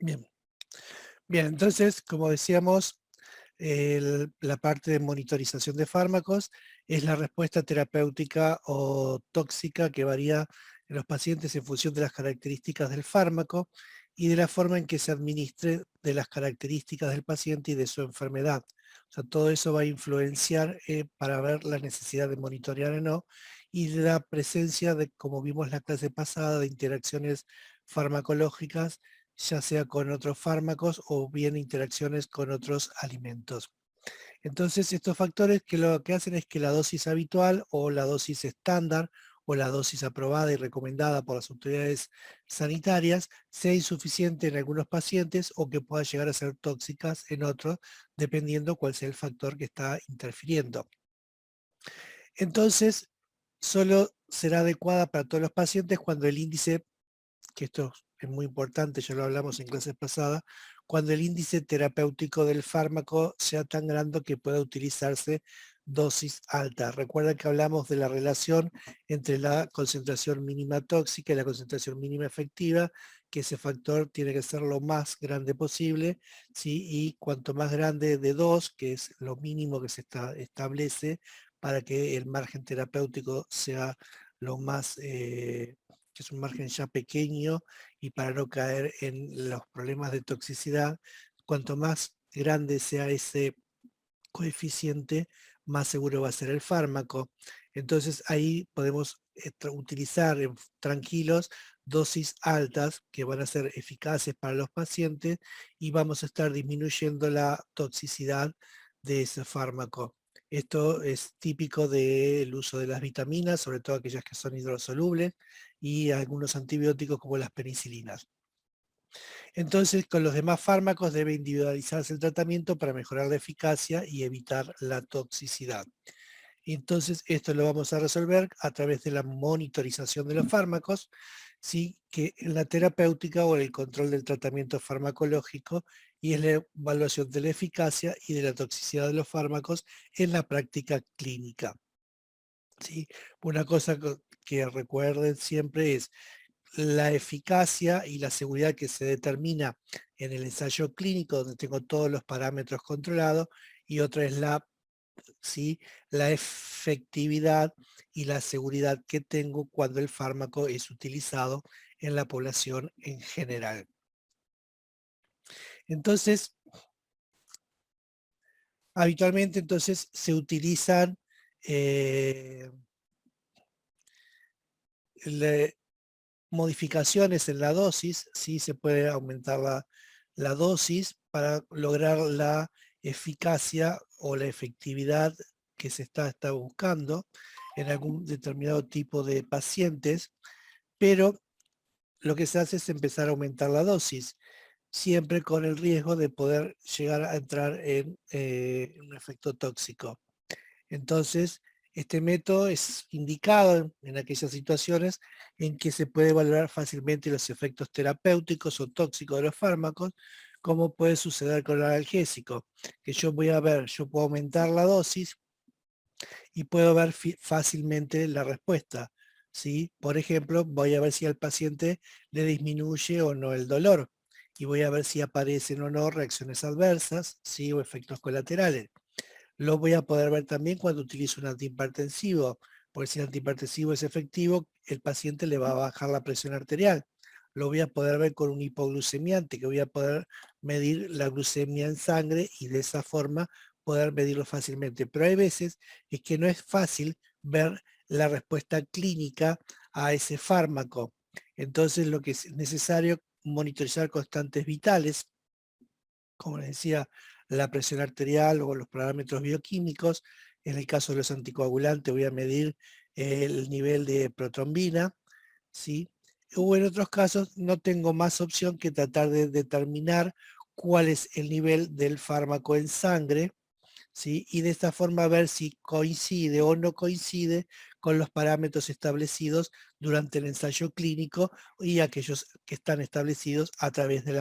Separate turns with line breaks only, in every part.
Bien, bien, entonces, como decíamos, la parte de monitorización de fármacos es la respuesta terapéutica o tóxica que varía en los pacientes en función de las características del fármaco y de la forma en que se administre, de las características del paciente y de su enfermedad. O sea, todo eso va a influenciar para ver la necesidad de monitorear o no, y de la presencia de, como vimos en la clase pasada, de interacciones farmacológicas, ya sea con otros fármacos o bien interacciones con otros alimentos. Entonces, estos factores que lo que hacen es que la dosis habitual o la dosis estándar o la dosis aprobada y recomendada por las autoridades sanitarias sea insuficiente en algunos pacientes o que pueda llegar a ser tóxicas en otros, dependiendo cuál sea el factor que está interfiriendo. Entonces, solo será adecuada para todos los pacientes cuando el índice, que esto es muy importante, ya lo hablamos en clases pasadas, cuando el índice terapéutico del fármaco sea tan grande que pueda utilizarse dosis altas. Recuerda que hablamos de la relación entre la concentración mínima tóxica y la concentración mínima efectiva, que ese factor tiene que ser lo más grande posible, ¿sí? Y cuanto más grande de 2, que es lo mínimo que se establece para que el margen terapéutico sea lo más que es un margen ya pequeño y para no caer en los problemas de toxicidad, cuanto más grande sea ese coeficiente, más seguro va a ser el fármaco. Entonces ahí podemos utilizar tranquilos dosis altas que van a ser eficaces para los pacientes y vamos a estar disminuyendo la toxicidad de ese fármaco. Esto es típico del uso de las vitaminas, sobre todo aquellas que son hidrosolubles, y algunos antibióticos como las penicilinas. Entonces, con los demás fármacos debe individualizarse el tratamiento para mejorar la eficacia y evitar la toxicidad. Entonces, esto lo vamos a resolver a través de la monitorización de los fármacos, ¿sí? Que en la terapéutica o el control del tratamiento farmacológico, y es la evaluación de la eficacia y de la toxicidad de los fármacos en la práctica clínica. ¿Sí? Una cosa que recuerden siempre es la eficacia y la seguridad que se determina en el ensayo clínico, donde tengo todos los parámetros controlados, y otra es ¿sí? La efectividad y la seguridad que tengo cuando el fármaco es utilizado en la población en general. Entonces, habitualmente entonces se utilizan eh, le- modificaciones en la dosis, ¿sí? Se puede aumentar la dosis para lograr la eficacia o la efectividad que se está buscando en algún determinado tipo de pacientes, pero lo que se hace es empezar a aumentar la dosis, siempre con el riesgo de poder llegar a entrar en un efecto tóxico. Entonces, este método es indicado en aquellas situaciones en que se puede valorar fácilmente los efectos terapéuticos o tóxicos de los fármacos, como puede suceder con el analgésico, que yo puedo aumentar la dosis y puedo ver fácilmente la respuesta. ¿Sí? Por ejemplo, voy a ver si al paciente le disminuye o no el dolor y voy a ver si aparecen o no reacciones adversas, ¿sí? O efectos colaterales. Lo voy a poder ver también cuando utilizo un antihipertensivo, porque si el antihipertensivo es efectivo, el paciente le va a bajar la presión arterial. Lo voy a poder ver con un hipoglucemiante, que voy a poder medir la glucemia en sangre y de esa forma poder medirlo fácilmente. Pero hay veces es que no es fácil ver la respuesta clínica a ese fármaco. Entonces lo que es necesario monitorizar constantes vitales, como les decía, la presión arterial o los parámetros bioquímicos. En el caso de los anticoagulantes voy a medir el nivel de protrombina, ¿sí? O en otros casos no tengo más opción que tratar de determinar cuál es el nivel del fármaco en sangre, ¿sí? Y de esta forma ver si coincide o no coincide con los parámetros establecidos durante el ensayo clínico y aquellos que están establecidos a través de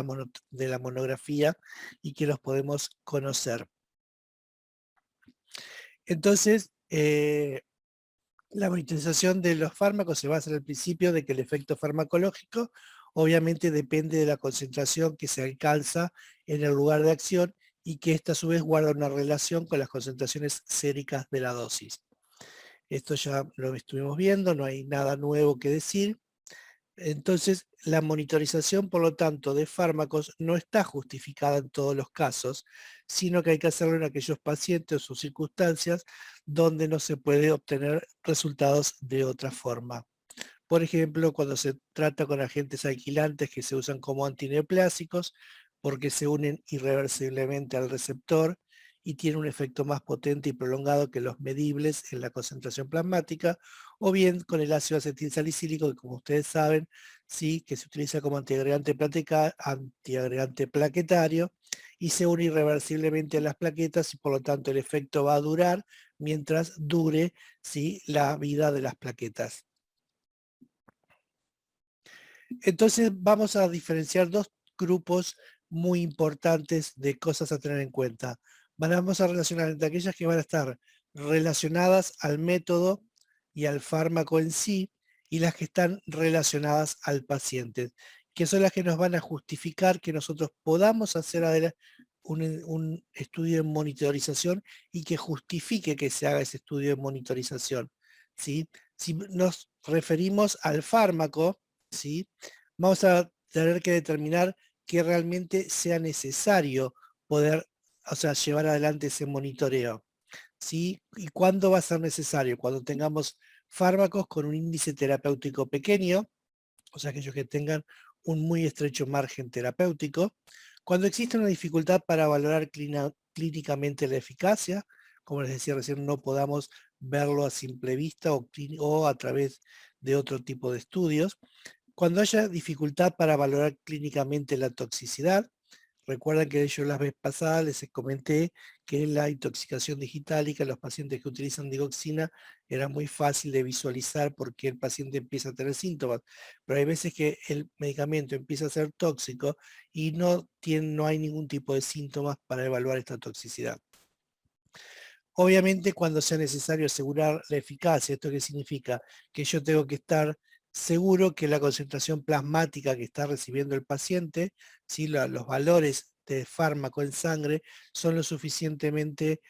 de la monografía y que los podemos conocer. Entonces, la monitorización de los fármacos se basa en el principio de que el efecto farmacológico obviamente depende de la concentración que se alcanza en el lugar de acción y que esta a su vez guarda una relación con las concentraciones séricas de la dosis. Esto ya lo estuvimos viendo, no hay nada nuevo que decir. Entonces, la monitorización, por lo tanto, de fármacos no está justificada en todos los casos, sino que hay que hacerlo en aquellos pacientes o circunstancias donde no se puede obtener resultados de otra forma. Por ejemplo, cuando se trata con agentes alquilantes que se usan como antineoplásicos porque se unen irreversiblemente al receptor y tienen un efecto más potente y prolongado que los medibles en la concentración plasmática, o bien con el ácido acetilsalicílico, que como ustedes saben, sí, que se utiliza como antiagregante plaquetario y se une irreversiblemente a las plaquetas y por lo tanto el efecto va a durar mientras dure, sí, la vida de las plaquetas. Entonces vamos a diferenciar dos grupos muy importantes de cosas a tener en cuenta. Vamos a relacionar entre aquellas que van a estar relacionadas al método y al fármaco en sí y las que están relacionadas al paciente, que son las que nos van a justificar que nosotros podamos hacer un estudio de monitorización y que justifique que se haga ese estudio de monitorización, ¿sí? Si nos referimos al fármaco, ¿sí? Vamos a tener que determinar que realmente sea necesario poder, o sea, llevar adelante ese monitoreo, ¿sí? ¿Y cuándo va a ser necesario? Cuando tengamos fármacos con un índice terapéutico pequeño, o sea, aquellos que tengan un muy estrecho margen terapéutico, cuando existe una dificultad para valorar clínicamente la eficacia, como les decía recién, no podamos verlo a simple vista o a través de otro tipo de estudios, cuando haya dificultad para valorar clínicamente la toxicidad, recuerden que yo la vez pasada les comenté que la intoxicación digital y que los pacientes que utilizan digoxina era muy fácil de visualizar porque el paciente empieza a tener síntomas, pero hay veces que el medicamento empieza a ser tóxico y no hay ningún tipo de síntomas para evaluar esta toxicidad. Obviamente cuando sea necesario asegurar la eficacia, ¿esto qué significa? Que yo tengo que estar seguro que la concentración plasmática que está recibiendo el paciente, ¿sí? Los valores de fármaco en sangre son lo suficientemente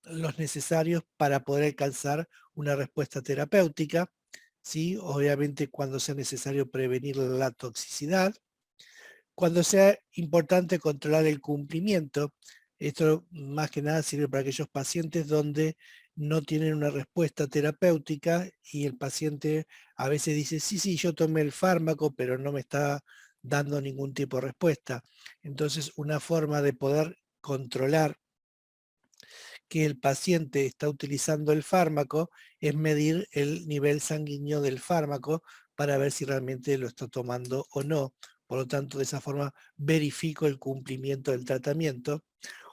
los necesarios para poder alcanzar una respuesta terapéutica, ¿sí? Obviamente cuando sea necesario prevenir la toxicidad, cuando sea importante controlar el cumplimiento. Esto más que nada sirve para aquellos pacientes donde no tienen una respuesta terapéutica y el paciente a veces dice, sí, sí, yo tomé el fármaco, pero no me está dando ningún tipo de respuesta. Entonces, una forma de poder controlar que el paciente está utilizando el fármaco es medir el nivel sanguíneo del fármaco para ver si realmente lo está tomando o no. Por lo tanto, de esa forma verifico el cumplimiento del tratamiento.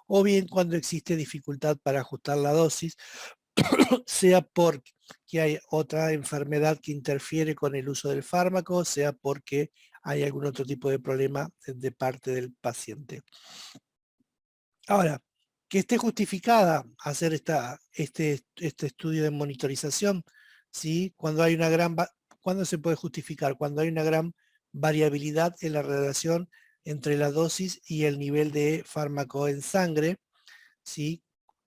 O bien cuando existe dificultad para ajustar la dosis, sea porque hay otra enfermedad que interfiere con el uso del fármaco, sea porque hay algún otro tipo de problema de parte del paciente. Ahora, que esté justificada hacer este estudio de monitorización, ¿sí? ¿Cuándo se puede justificar? Cuando hay una gran variabilidad en la relación entre la dosis y el nivel de fármaco en sangre, ¿sí?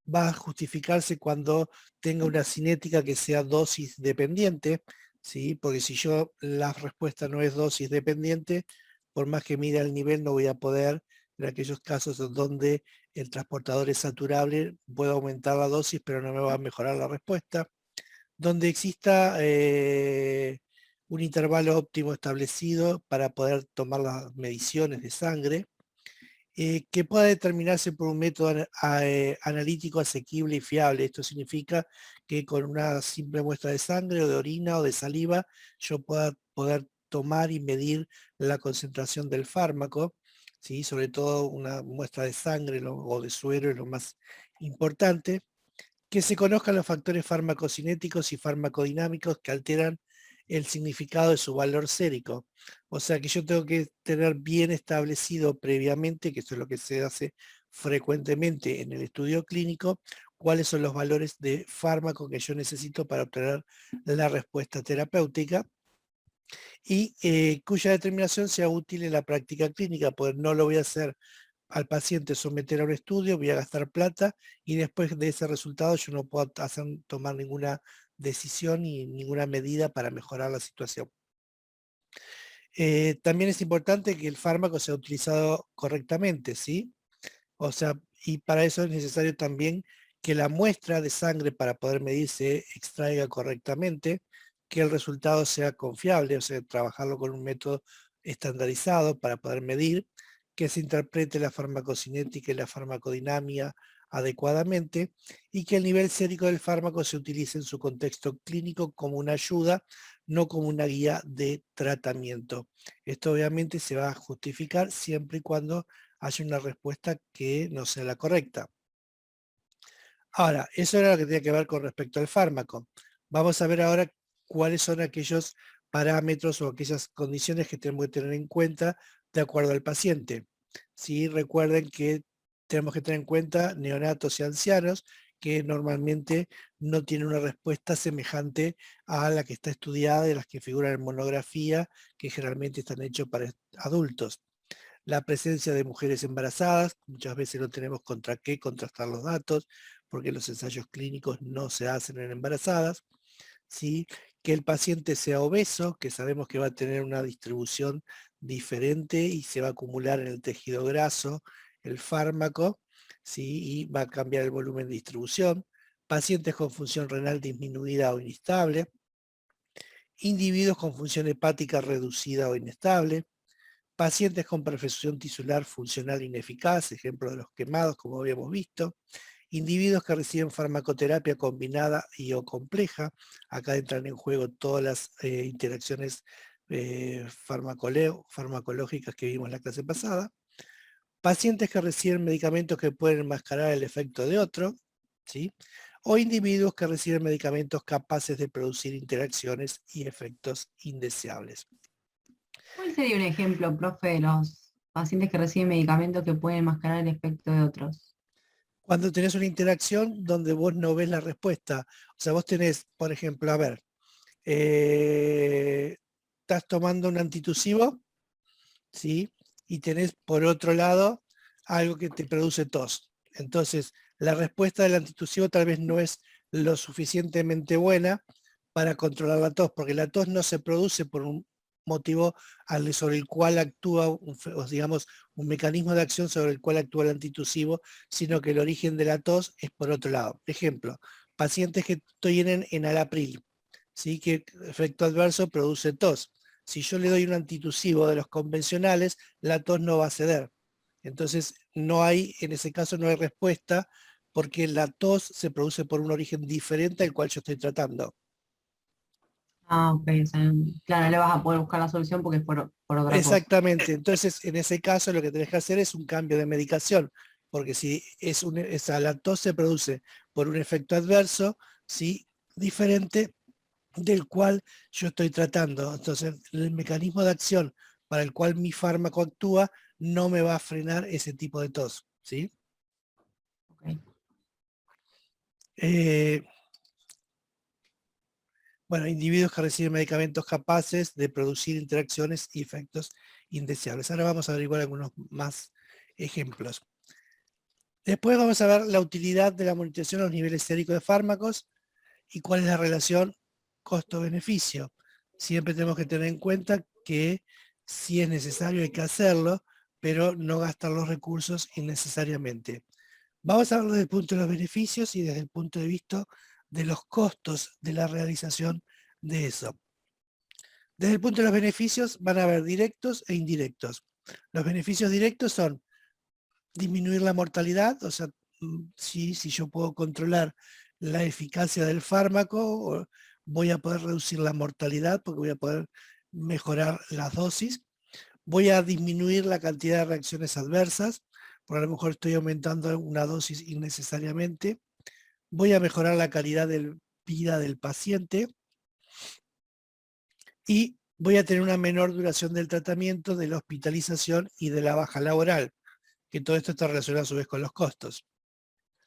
Va a justificarse cuando tenga una cinética que sea dosis dependiente, ¿sí? Porque si la respuesta no es dosis dependiente, por más que mida el nivel no voy a poder, en aquellos casos donde el transportador es saturable, puedo aumentar la dosis, pero no me va a mejorar la respuesta. Donde exista un intervalo óptimo establecido para poder tomar las mediciones de sangre, que pueda determinarse por un método analítico asequible y fiable. Esto significa que con una simple muestra de sangre o de orina o de saliva yo pueda poder tomar y medir la concentración del fármaco, ¿sí? Sobre todo una muestra de sangre o de suero es lo más importante. Que se conozcan los factores farmacocinéticos y farmacodinámicos que alteran el significado de su valor sérico. O sea que yo tengo que tener bien establecido previamente, que esto es lo que se hace frecuentemente en el estudio clínico, cuáles son los valores de fármaco que yo necesito para obtener la respuesta terapéutica. y cuya determinación sea útil en la práctica clínica, pues no lo voy a hacer al paciente someter a un estudio, voy a gastar plata y después de ese resultado yo no puedo tomar ninguna decisión ni ninguna medida para mejorar la situación. También es importante que el fármaco sea utilizado correctamente, ¿sí? O sea, y para eso es necesario también que la muestra de sangre para poder medir se extraiga correctamente, que el resultado sea confiable, o sea, trabajarlo con un método estandarizado para poder medir, que se interprete la farmacocinética y la farmacodinámica adecuadamente y que el nivel sérico del fármaco se utilice en su contexto clínico como una ayuda, no como una guía de tratamiento. Esto obviamente se va a justificar siempre y cuando haya una respuesta que no sea la correcta. Ahora, eso era lo que tenía que ver con respecto al fármaco. Vamos a ver ahora cuáles son aquellos parámetros o aquellas condiciones que tenemos que tener en cuenta de acuerdo al paciente. ¿Sí? Recuerden que tenemos que tener en cuenta neonatos y ancianos que normalmente no tienen una respuesta semejante a la que está estudiada y las que figuran en monografía, que generalmente están hechos para adultos. La presencia de mujeres embarazadas, muchas veces no tenemos contra qué contrastar los datos, porque los ensayos clínicos no se hacen en embarazadas, ¿sí? Que el paciente sea obeso, que sabemos que va a tener una distribución diferente y se va a acumular en el tejido graso el fármaco, ¿sí? Y va a cambiar el volumen de distribución. Pacientes con función renal disminuida o inestable. Individuos con función hepática reducida o inestable, pacientes con perfusión tisular funcional ineficaz, ejemplo de los quemados, como habíamos visto, individuos que reciben farmacoterapia combinada y o compleja, acá entran en juego todas las interacciones farmacológicas que vimos en la clase pasada, pacientes que reciben medicamentos que pueden enmascarar el efecto de otro, ¿sí? O individuos que reciben medicamentos capaces de producir interacciones y efectos indeseables.
¿Cuál sería un ejemplo, profe, de los pacientes que reciben medicamentos que pueden enmascarar el efecto de otros?
Cuando tenés una interacción donde vos no ves la respuesta, o sea, vos tenés, por ejemplo, a ver, estás tomando un antitusivo, ¿sí? Y tenés por otro lado algo que te produce tos. Entonces, la respuesta del antitusivo tal vez no es lo suficientemente buena para controlar la tos, porque la tos no se produce por un motivo sobre el cual actúa, digamos, un mecanismo de acción sobre el cual actúa el antitusivo, sino que el origen de la tos es por otro lado. Ejemplo, pacientes que tienen enalapril, ¿sí? Que efecto adverso produce tos. Si yo le doy un antitusivo de los convencionales, la tos no va a ceder. Entonces, no hay, en ese caso no hay respuesta porque la tos se produce por un origen diferente al cual yo estoy tratando.
Ah, ok, o sea, claro, no le vas a poder buscar la solución porque es por otra cosa.
Exactamente. Entonces, en ese caso lo que tenés que hacer es un cambio de medicación, porque si esa la tos se produce por un efecto adverso, ¿sí? Diferente del cual yo estoy tratando. Entonces, el mecanismo de acción para el cual mi fármaco actúa no me va a frenar ese tipo de tos, ¿sí?
Ok.
Eh, bueno, individuos que reciben medicamentos capaces de producir interacciones y efectos indeseables. Ahora vamos a averiguar algunos más ejemplos. Después vamos a ver la utilidad de la monitorización a los niveles séricos de fármacos y cuál es la relación costo-beneficio. Siempre tenemos que tener en cuenta que si es necesario hay que hacerlo, pero no gastar los recursos innecesariamente. Vamos a verlo desde el punto de los beneficios y desde el punto de vista de los costos de la realización de eso. Desde el punto de los beneficios van a haber directos e indirectos. Los beneficios directos son disminuir la mortalidad, o sea, si yo puedo controlar la eficacia del fármaco, voy a poder reducir la mortalidad porque voy a poder mejorar las dosis. Voy a disminuir la cantidad de reacciones adversas, porque a lo mejor estoy aumentando una dosis innecesariamente. Voy a mejorar la calidad de vida del paciente y voy a tener una menor duración del tratamiento, de la hospitalización y de la baja laboral, que todo esto está relacionado a su vez con los costos.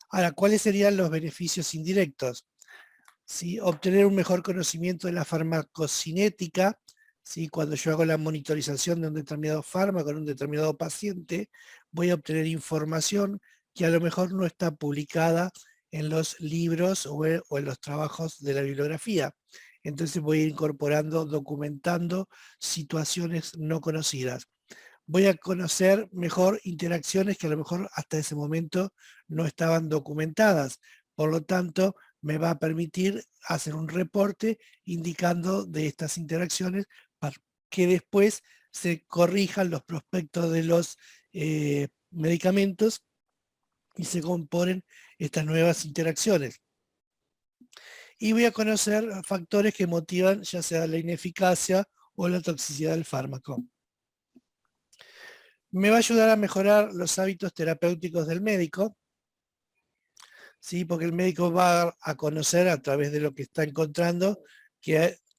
Ahora, ¿cuáles serían los beneficios indirectos? ¿Sí? Obtener un mejor conocimiento de la farmacocinética ¿sí? Cuando yo hago la monitorización de un determinado fármaco en un determinado paciente, voy a obtener información que a lo mejor no está publicada en los libros o en los trabajos de la bibliografía. Entonces voy a ir incorporando, documentando situaciones no conocidas. Voy a conocer mejor interacciones que a lo mejor hasta ese momento no estaban documentadas. Por lo tanto, me va a permitir hacer un reporte indicando de estas interacciones para que después se corrijan los prospectos de los medicamentos y se componen estas nuevas interacciones. Y voy a conocer factores que motivan ya sea la ineficacia o la toxicidad del fármaco. Me va a ayudar a mejorar los hábitos terapéuticos del médico, ¿sí? Porque el médico va a conocer a través de lo que está encontrando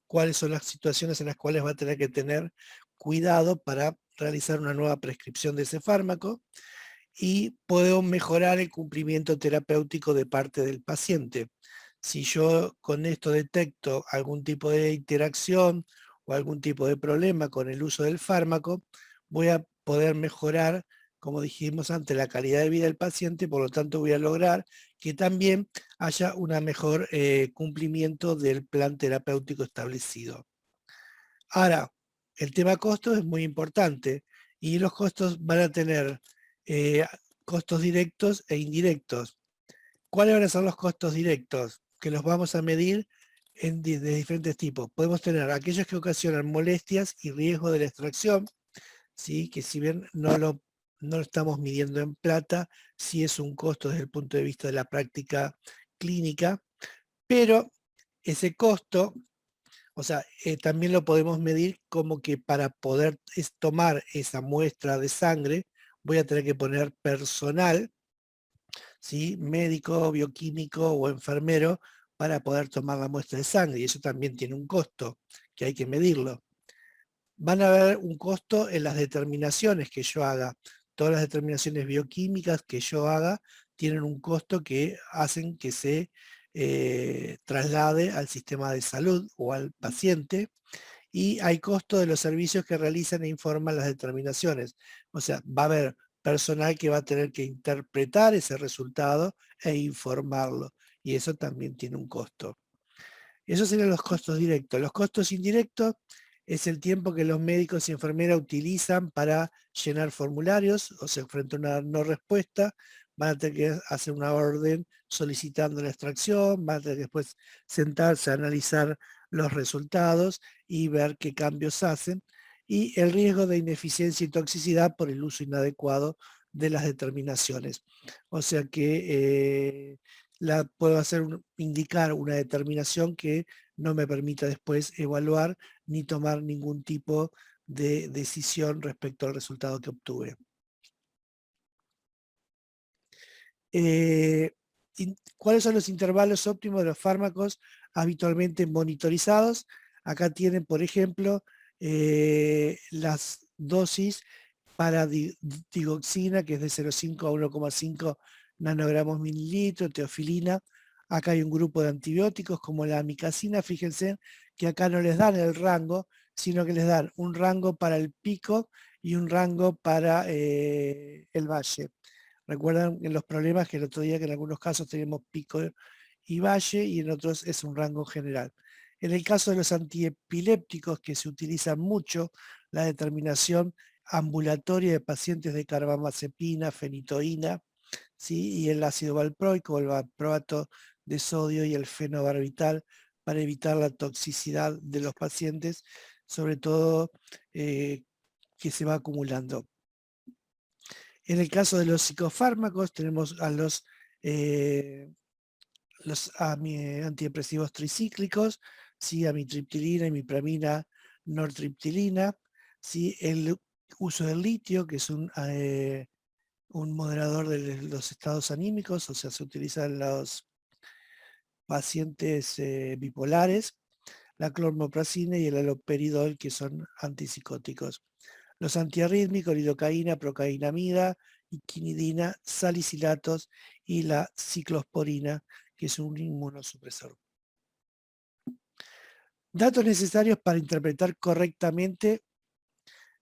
cuáles son las situaciones en las cuales va a tener que tener cuidado para realizar una nueva prescripción de ese fármaco y puedo mejorar el cumplimiento terapéutico de parte del paciente. Si yo con esto detecto algún tipo de interacción o algún tipo de problema con el uso del fármaco, voy a poder mejorar, como dijimos antes, la calidad de vida del paciente, por lo tanto voy a lograr que también haya un mejor cumplimiento del plan terapéutico establecido. Ahora, el tema costos es muy importante y los costos van a tener eh, costos directos e indirectos. ¿Cuáles van a ser los costos directos? Que los vamos a medir de diferentes tipos. Podemos tener aquellos que ocasionan molestias y riesgo de la extracción, ¿sí? Que si bien no lo estamos midiendo en plata, sí es un costo desde el punto de vista de la práctica clínica, pero ese costo, o sea, también lo podemos medir como que para poder tomar esa muestra de sangre, voy a tener que poner personal, ¿sí? Médico, bioquímico o enfermero para poder tomar la muestra de sangre. Y eso también tiene un costo que hay que medirlo. Van a haber un costo en las determinaciones que yo haga. Todas las determinaciones bioquímicas que yo haga tienen un costo que hacen que se traslade al sistema de salud o al paciente, y hay costo de los servicios que realizan e informan las determinaciones. O sea, va a haber personal que va a tener que interpretar ese resultado e informarlo, y eso también tiene un costo. Esos serían los costos directos. Los costos indirectos es el tiempo que los médicos y enfermeras utilizan para llenar formularios, o sea, frente a una no respuesta, van a tener que hacer una orden solicitando la extracción, van a tener que después sentarse a analizar los resultados y ver qué cambios hacen, y el riesgo de ineficiencia y toxicidad por el uso inadecuado de las determinaciones. O sea que puedo indicar una determinación que no me permita después evaluar ni tomar ningún tipo de decisión respecto al resultado que obtuve. ¿Cuáles son los intervalos óptimos de los fármacos habitualmente monitorizados? Acá tienen, por ejemplo, las dosis para digoxina, que es de 0,5 a 1,5 nanogramos mililitro, teofilina. Acá hay un grupo de antibióticos como la amicacina, fíjense que acá no les dan el rango, sino que les dan un rango para el pico y un rango para el valle. Recuerdan en los problemas que el otro día que en algunos casos tenemos pico y valle y en otros es un rango general. En el caso de los antiepilépticos, que se utilizan mucho, la determinación ambulatoria de pacientes de carbamazepina, fenitoína, ¿sí? Y el ácido valproico, el valproato de sodio y el fenobarbital para evitar la toxicidad de los pacientes, sobre todo que se va acumulando. En el caso de los psicofármacos tenemos a los antidepresivos tricíclicos, ¿sí? Amitriptilina, imipramina, nortriptilina, ¿sí? El uso del litio, que es un moderador de los estados anímicos, o sea, se utiliza en los pacientes bipolares, la clormoprazina y el haloperidol, que son antipsicóticos. Los antiarrítmicos, lidocaína, procainamida, quinidina, salicilatos y la ciclosporina, que es un inmunosupresor. Datos necesarios para interpretar correctamente,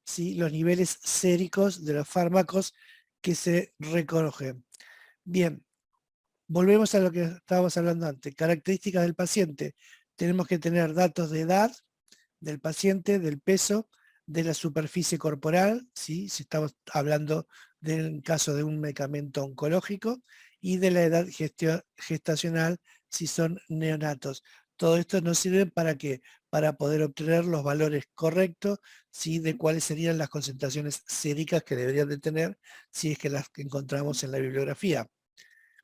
¿sí?, los niveles séricos de los fármacos que se recogen. Bien, volvemos a lo que estábamos hablando antes. Características del paciente. Tenemos que tener datos de edad del paciente, del peso, de la superficie corporal, ¿sí?, si estamos hablando del caso de un medicamento oncológico, y de la edad gestacional si son neonatos. Todo esto nos sirve para qué, para poder obtener los valores correctos, ¿sí?, de cuáles serían las concentraciones séricas que deberían de tener si es que las que encontramos en la bibliografía.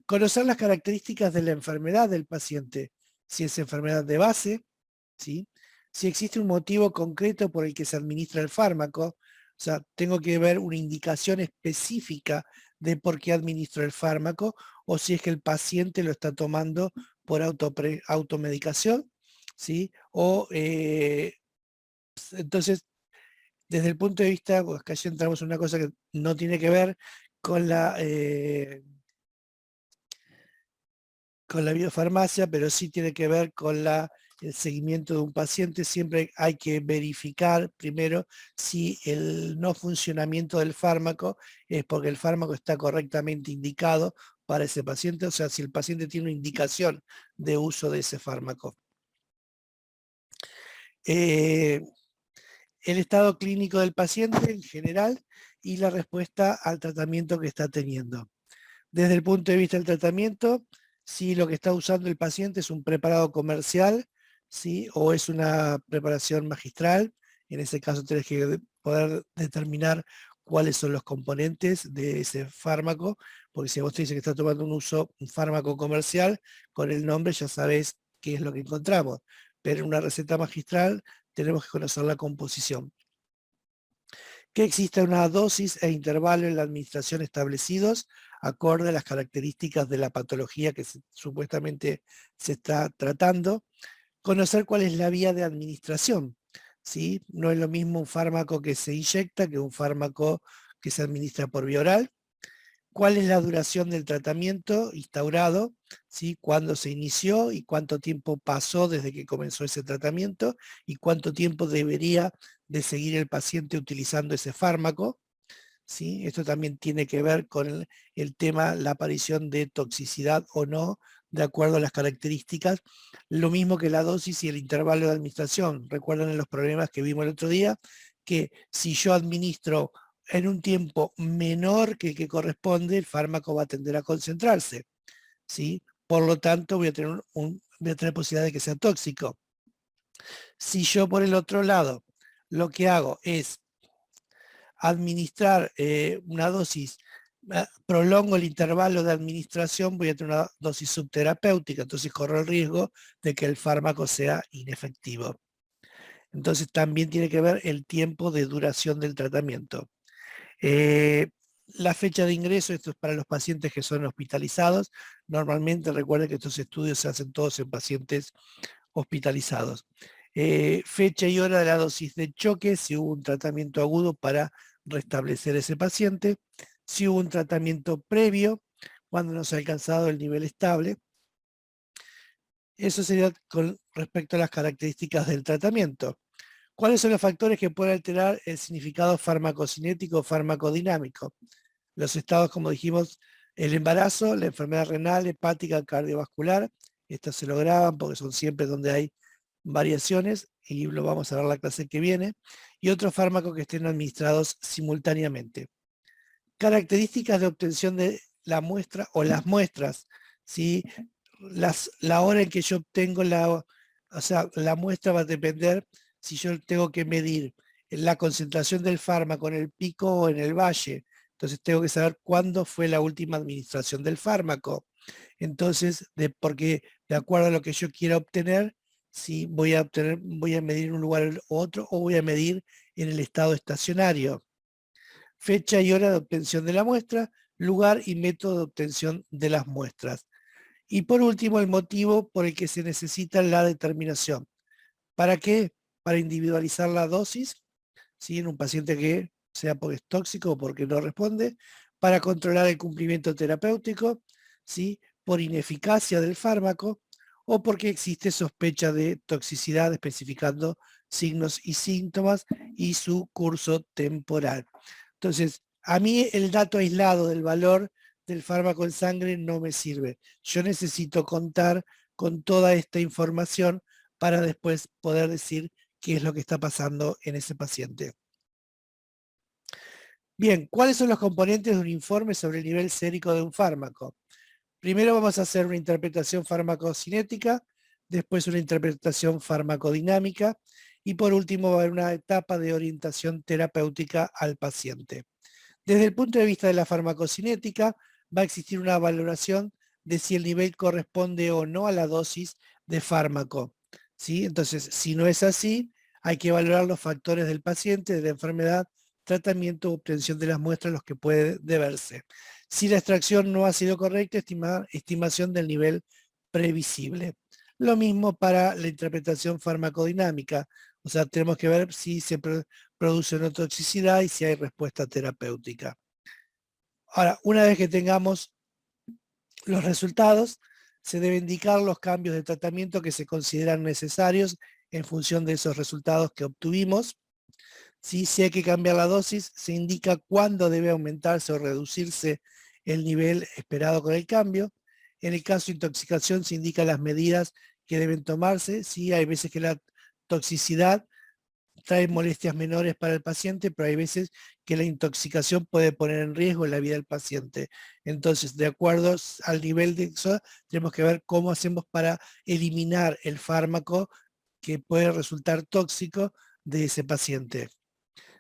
Conocer las características de la enfermedad del paciente, si es enfermedad de base, ¿sí?, si existe un motivo concreto por el que se administra el fármaco, o sea, tengo que ver una indicación específica de por qué administro el fármaco, o si es que el paciente lo está tomando por automedicación, ¿sí? O, entonces, desde el punto de vista, pues acá ya entramos en una cosa que no tiene que ver con la biofarmacia, pero sí tiene que ver con el seguimiento de un paciente. Siempre hay que verificar primero si el no funcionamiento del fármaco es porque el fármaco está correctamente indicado para ese paciente, o sea, si el paciente tiene una indicación de uso de ese fármaco. Eh, el estado clínico del paciente en general y la respuesta al tratamiento que está teniendo. Desde el punto de vista del tratamiento, si lo que está usando el paciente es un preparado comercial, ¿sí?, o es una preparación magistral, en ese caso tenés que poder determinar cuáles son los componentes de ese fármaco, porque si vos te dice que está tomando un fármaco comercial, con el nombre ya sabés qué es lo que encontramos, pero en una receta magistral tenemos que conocer la composición. Que exista una dosis e intervalo en la administración establecidos acorde a las características de la patología que supuestamente se está tratando. Conocer cuál es la vía de administración, ¿sí? No es lo mismo un fármaco que se inyecta que un fármaco que se administra por vía oral. ¿Cuál es la duración del tratamiento instaurado? ¿Sí? ¿Cuándo se inició y cuánto tiempo pasó desde que comenzó ese tratamiento? ¿Y cuánto tiempo debería de seguir el paciente utilizando ese fármaco? ¿Sí? Esto también tiene que ver con el tema, la aparición de toxicidad o no, de acuerdo a las características. Lo mismo que la dosis y el intervalo de administración. Recuerdan en los problemas que vimos el otro día, que si yo administro en un tiempo menor que el que corresponde, el fármaco va a tender a concentrarse, ¿sí? Por lo tanto, voy a tener posibilidad de que sea tóxico. Si yo, por el otro lado, lo que hago es administrar una dosis, prolongo el intervalo de administración, voy a tener una dosis subterapéutica, entonces corro el riesgo de que el fármaco sea inefectivo. Entonces también tiene que ver el tiempo de duración del tratamiento. La fecha de ingreso, esto es para los pacientes que son hospitalizados. Normalmente recuerden que estos estudios se hacen todos en pacientes hospitalizados. Fecha y hora de la dosis de choque, si hubo un tratamiento agudo para restablecer ese paciente, si hubo un tratamiento previo, cuando no se ha alcanzado el nivel estable. Eso sería con respecto a las características del tratamiento. ¿Cuáles son los factores que pueden alterar el significado farmacocinético o farmacodinámico? Los estados, como dijimos, el embarazo, la enfermedad renal, hepática, cardiovascular, estos se lo graban porque son siempre donde hay variaciones y lo vamos a ver la clase que viene, y otros fármacos que estén administrados simultáneamente. Características de obtención de la muestra o las muestras, ¿sí? La hora en que yo obtengo la muestra va a depender si yo tengo que medir la concentración del fármaco en el pico o en el valle. Entonces tengo que saber cuándo fue la última administración del fármaco. Entonces, porque de acuerdo a lo que yo quiera obtener, si voy a medir en un lugar u otro o voy a medir en el estado estacionario. Fecha y hora de obtención de la muestra, lugar y método de obtención de las muestras. Y por último, el motivo por el que se necesita la determinación. ¿Para qué? Para individualizar la dosis, ¿sí?, en un paciente que sea porque es tóxico o porque no responde, para controlar el cumplimiento terapéutico, ¿sí?, por ineficacia del fármaco o porque existe sospecha de toxicidad, especificando signos y síntomas y su curso temporal. Entonces, a mí el dato aislado del valor del fármaco en sangre no me sirve. Yo necesito contar con toda esta información para después poder decir qué es lo que está pasando en ese paciente. Bien, ¿cuáles son los componentes de un informe sobre el nivel sérico de un fármaco? Primero vamos a hacer una interpretación farmacocinética, después una interpretación farmacodinámica y por último va a haber una etapa de orientación terapéutica al paciente. Desde el punto de vista de la farmacocinética, va a existir una valoración de si el nivel corresponde o no a la dosis de fármaco, ¿sí? Entonces, si no es así, hay que valorar los factores del paciente, de la enfermedad, tratamiento o obtención de las muestras, los que puede deberse. Si la extracción no ha sido correcta, estimación del nivel previsible. Lo mismo para la interpretación farmacodinámica, o sea, tenemos que ver si se produce una toxicidad y si hay respuesta terapéutica. Ahora, una vez que tengamos los resultados, se deben indicar los cambios de tratamiento que se consideran necesarios en función de esos resultados que obtuvimos. Si hay que cambiar la dosis, se indica cuándo debe aumentarse o reducirse el nivel esperado con el cambio. En el caso de intoxicación se indican las medidas que deben tomarse. Sí, hay veces que la toxicidad trae molestias menores para el paciente, pero hay veces que la intoxicación puede poner en riesgo la vida del paciente. Entonces, de acuerdo al nivel de eso, tenemos que ver cómo hacemos para eliminar el fármaco que puede resultar tóxico de ese paciente.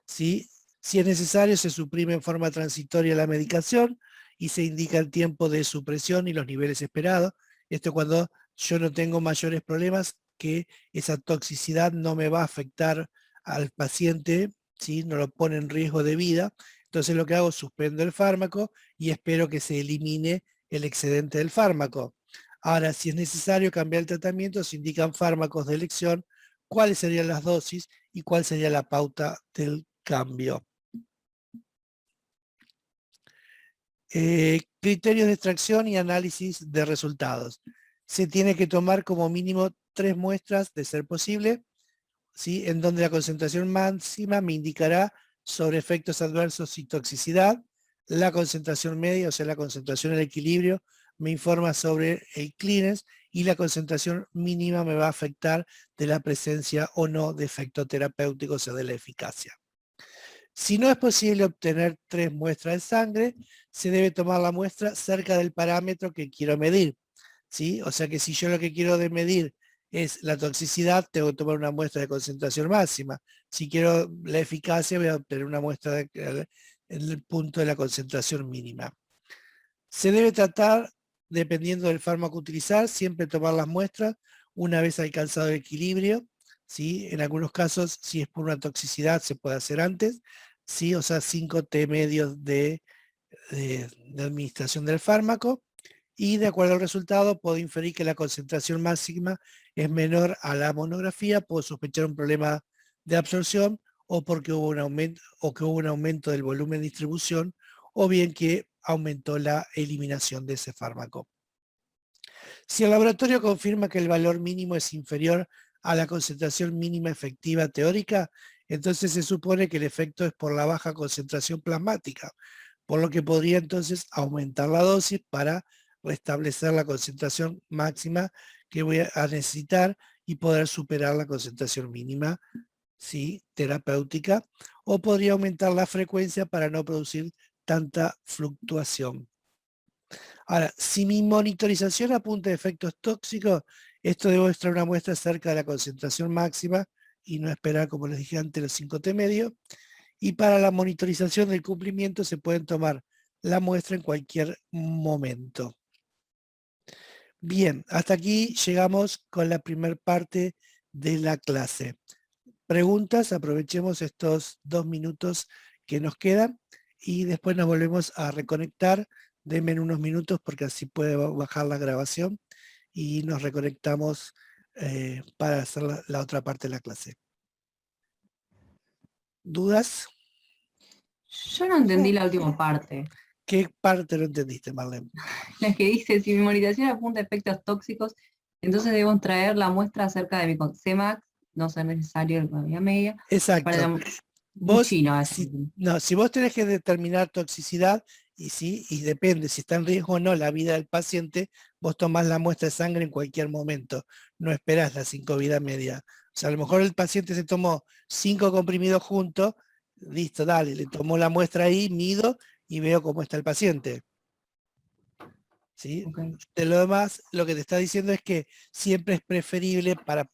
¿Sí? Si es necesario, se suprime en forma transitoria la medicación y se indica el tiempo de supresión y los niveles esperados. Esto cuando yo no tengo mayores problemas, que esa toxicidad no me va a afectar al paciente, ¿sí? No lo pone en riesgo de vida. Entonces lo que hago es suspendo el fármaco y espero que se elimine el excedente del fármaco. Ahora, si es necesario cambiar el tratamiento, se indican fármacos de elección, cuáles serían las dosis y cuál sería la pauta del cambio. Criterios de extracción y análisis de resultados. Se tiene que tomar como mínimo 3 muestras, de ser posible, ¿sí? En donde la concentración máxima me indicará sobre efectos adversos y toxicidad. La concentración media, o sea, la concentración en equilibrio, me informa sobre el clearance, y la concentración mínima me va a afectar de la presencia o no de efecto terapéutico, o sea, de la eficacia. Si no es posible obtener 3 muestras de sangre, se debe tomar la muestra cerca del parámetro que quiero medir, ¿sí? O sea que si yo lo que quiero medir es la toxicidad, tengo que tomar una muestra de concentración máxima. Si quiero la eficacia, voy a obtener una muestra en el punto de la concentración mínima. Se debe tratar, dependiendo del fármaco a utilizar, siempre tomar las muestras una vez alcanzado el equilibrio, ¿sí? En algunos casos, si es por una toxicidad, se puede hacer antes, ¿sí? O sea, 5 T medios de administración del fármaco, y de acuerdo al resultado puedo inferir que la concentración máxima es menor a la monografía, puedo sospechar un problema de absorción, o porque hubo un aumento, o que hubo un aumento del volumen de distribución, o bien que aumentó la eliminación de ese fármaco. Si el laboratorio confirma que el valor mínimo es inferior a la concentración mínima efectiva teórica, entonces se supone que el efecto es por la baja concentración plasmática, por lo que podría entonces aumentar la dosis para restablecer la concentración máxima que voy a necesitar y poder superar la concentración mínima, ¿sí? Terapéutica, o podría aumentar la frecuencia para no producir tanta fluctuación. Ahora, si mi monitorización apunta a efectos tóxicos, esto debo extraer una muestra cerca de la concentración máxima y no esperar, como les dije antes, los 5 T medio. Y para la monitorización del cumplimiento se pueden tomar la muestra en cualquier momento. Bien, hasta aquí llegamos con la primera parte de la clase. Preguntas, aprovechemos estos 2 minutos que nos quedan y después nos volvemos a reconectar. Denme unos minutos porque así puede bajar la grabación y nos reconectamos para hacer la otra parte de la clase. ¿Dudas?
Yo no entendí la última parte.
¿Qué parte no entendiste, Marlene?
La que dice, si mi monitorización apunta a efectos tóxicos, Entonces debo traer la muestra acerca de mi CEMAX, no ser necesario el economía media, para
Exacto.
un
Vos,
chino.
si, no, si vos tenés que determinar toxicidad, y sí, y depende si está en riesgo o no la vida del paciente, vos tomás la muestra de sangre en cualquier momento, no esperás la 5 vida media. O sea, a lo mejor el paciente se tomó 5 comprimidos juntos, listo, dale, le tomó la muestra ahí, mido y veo cómo está el paciente. ¿Sí?
Okay.
De lo demás, lo que te está diciendo es que siempre es preferible para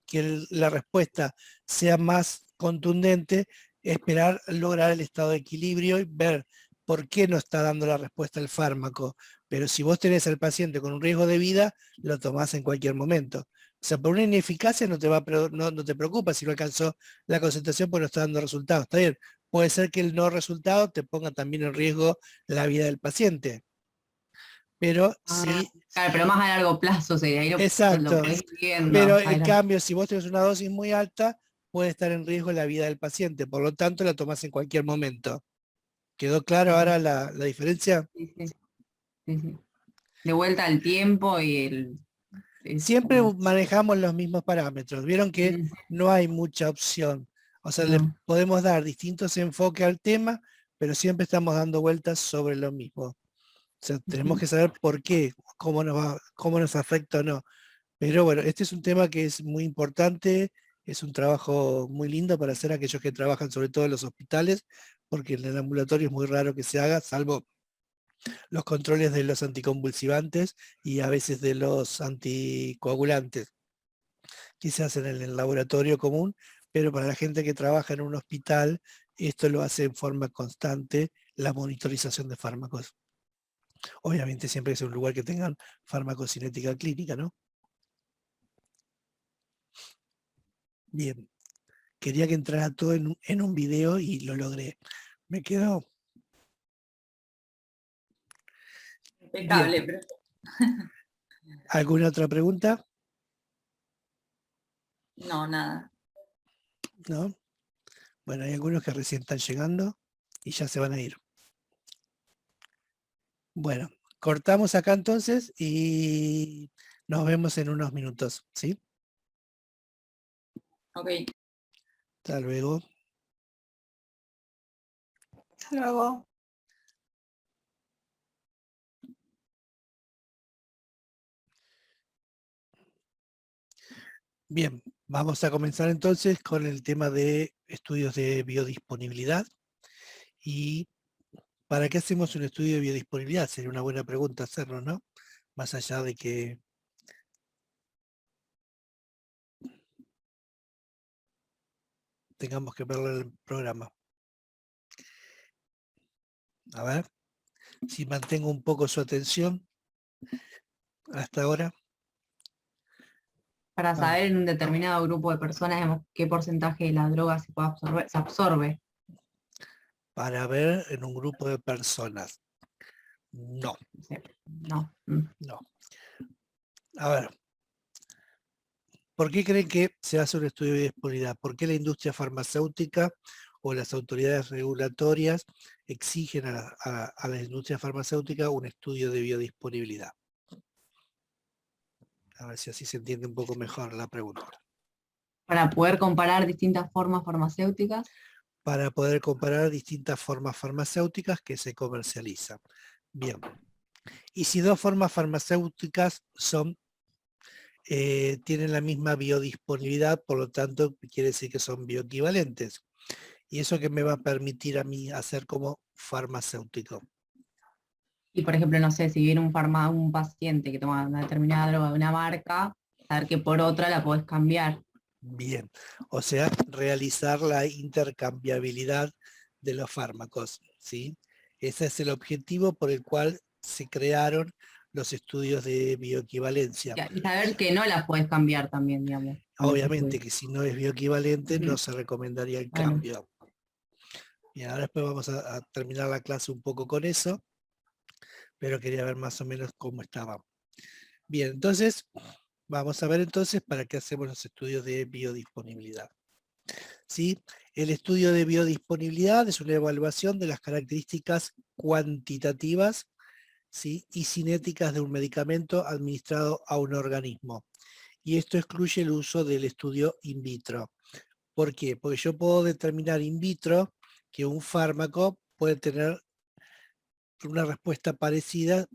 que la respuesta sea más contundente, esperar lograr el estado de equilibrio y ver por qué no está dando la respuesta el fármaco. Pero si vos tenés al paciente con un riesgo de vida, lo tomás en cualquier momento. O sea, por una ineficacia no te, no te preocupa si no alcanzó la concentración porque no está dando resultados. Está bien, puede ser que el no resultado te ponga también en riesgo la vida del paciente. Pero
Ah,
sí,
claro, pero más a largo plazo sería, ahí lo
exacto.
podés ir viendo.
Pero en cambio, si vos tenés una dosis muy alta, puede estar en riesgo la vida del paciente. Por lo tanto, la tomás en cualquier momento. ¿Quedó claro ahora la diferencia?
Sí, sí, sí, sí. De vuelta al tiempo y es
Siempre
como,
manejamos los mismos parámetros. Vieron que
mm,
no hay mucha opción. O sea, le
no.
podemos dar distintos enfoques al tema, pero siempre estamos dando vueltas sobre lo mismo. O sea, tenemos
Ujú.
que saber por qué, cómo nos va, cómo nos afecta o no. Pero bueno, este es un tema que es muy importante, es un trabajo muy lindo para hacer aquellos que trabajan sobre todo en los hospitales, porque en el ambulatorio es muy raro que se haga, salvo los controles de los anticonvulsivantes y a veces de los anticoagulantes, que se hacen en el laboratorio común, pero para la gente que trabaja en un hospital, esto lo hace en forma constante la monitorización de fármacos. Obviamente siempre es un lugar que tengan farmacocinética clínica, ¿no? Bien. Quería que entrara todo en un video y lo logré. Me quedó bien.
Impecable, pero
¿Alguna otra pregunta?
no, nada.
¿No? Bueno, hay algunos que recién están llegando y ya se van a ir. Bueno, cortamos acá entonces y nos vemos en unos minutos, ¿sí?
Ok.
Hasta luego.
Hasta luego.
Bien, vamos a comenzar entonces con el tema de estudios de biodisponibilidad. ¿Y para qué hacemos un estudio de biodisponibilidad? Sería una buena pregunta hacerlo, ¿no? Más allá de que tengamos que ver el programa. A ver si mantengo un poco su atención hasta ahora.
Para
Vamos,
saber en un determinado grupo de personas, digamos, qué porcentaje de la droga se puede absorber, se absorbe.
para ver en un grupo de personas. No,
No sé, no.
no. A ver, ¿por qué creen que se hace un estudio de disponibilidad? ¿Por qué la industria farmacéutica o las autoridades regulatorias exigen a la industria farmacéutica un estudio de biodisponibilidad? A ver si así se entiende un poco mejor la pregunta.
Para poder comparar distintas formas farmacéuticas.
Para poder comparar distintas formas farmacéuticas que se comercializan. Bien. Y si dos formas farmacéuticas tienen la misma biodisponibilidad, por lo tanto quiere decir que son bioequivalentes. ¿Y eso que me va a permitir a mí hacer como farmacéutico?
Y por ejemplo, no sé, si viene un paciente que toma una determinada droga de una marca, saber que por otra la podés cambiar.
Bien, o sea, realizar la intercambiabilidad de los fármacos, ¿sí? Ese es el objetivo por el cual se crearon los estudios de bioequivalencia.
Y saber que no la podés cambiar también, digamos, con ese
Obviamente
estudio.
que si no es bioequivalente no
Ujú.
se recomendaría el
Claro.
cambio. Y ahora después vamos a terminar la clase un poco con eso, pero quería ver más o menos cómo estaba. Bien, entonces vamos a ver entonces para qué hacemos los estudios de biodisponibilidad. ¿Sí? El estudio de biodisponibilidad es una evaluación de las características cuantitativas ¿sí? Y cinéticas de un medicamento administrado a un organismo. Y esto excluye el uso del estudio in vitro. ¿Por qué? Porque yo puedo determinar in vitro que un fármaco puede tener una respuesta parecida,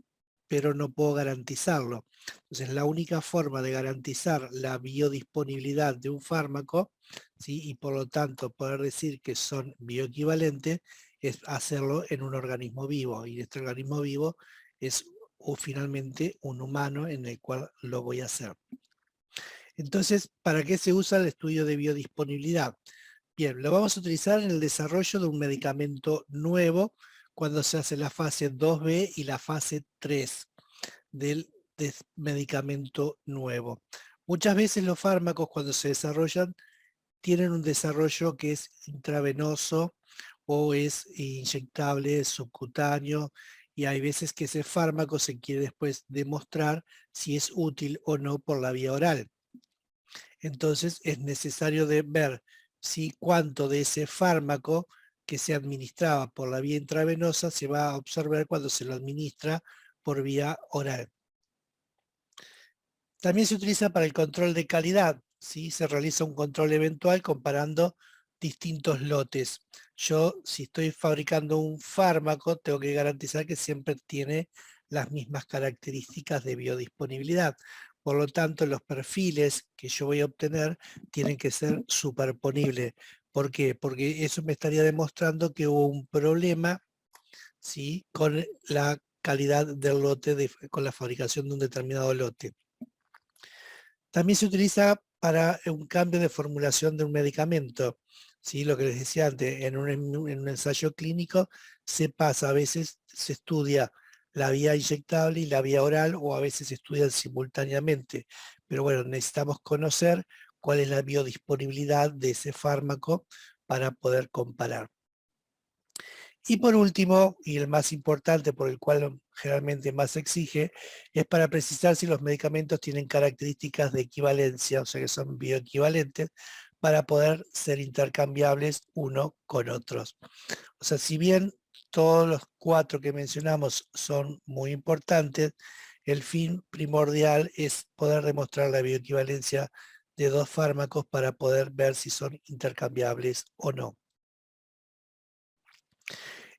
pero no puedo garantizarlo. Entonces, la única forma de garantizar la biodisponibilidad de un fármaco, ¿sí? Y por lo tanto poder decir que son bioequivalentes, es hacerlo en un organismo vivo. Y este organismo vivo es finalmente un humano en el cual lo voy a hacer. Entonces, ¿para qué se usa el estudio de biodisponibilidad? Bien, lo vamos a utilizar en el desarrollo de un medicamento nuevo cuando se hace la fase 2B y la fase 3 del medicamento nuevo. Muchas veces los fármacos cuando se desarrollan tienen un desarrollo que es intravenoso o es inyectable, subcutáneo, y hay veces que ese fármaco se quiere después demostrar si es útil o no por la vía oral. Entonces es necesario ver si cuánto de ese fármaco que se administraba por la vía intravenosa se va a observar cuando se lo administra por vía oral. También se utiliza para el control de calidad, ¿sí? Se realiza un control eventual comparando distintos lotes. Yo, si estoy fabricando un fármaco, tengo que garantizar que siempre tiene las mismas características de biodisponibilidad. Por lo tanto, los perfiles que yo voy a obtener tienen que ser superponibles. ¿Por qué? Porque eso me estaría demostrando que hubo un problema, ¿sí? Con la calidad del lote, con la fabricación de un determinado lote. También se utiliza para un cambio de formulación de un medicamento. ¿Sí? Lo que les decía antes, en un ensayo clínico se pasa, a veces se estudia la vía inyectable y la vía oral, o a veces se estudian simultáneamente. Pero bueno, necesitamos conocer cuál es la biodisponibilidad de ese fármaco para poder comparar. Y por último, y el más importante, por el cual generalmente más se exige, es para precisar si los medicamentos tienen características de equivalencia, o sea que son bioequivalentes, para poder ser intercambiables uno con otros. O sea, si bien todos los 4 que mencionamos son muy importantes, el fin primordial es poder demostrar la bioequivalencia de 2 fármacos para poder ver si son intercambiables o no.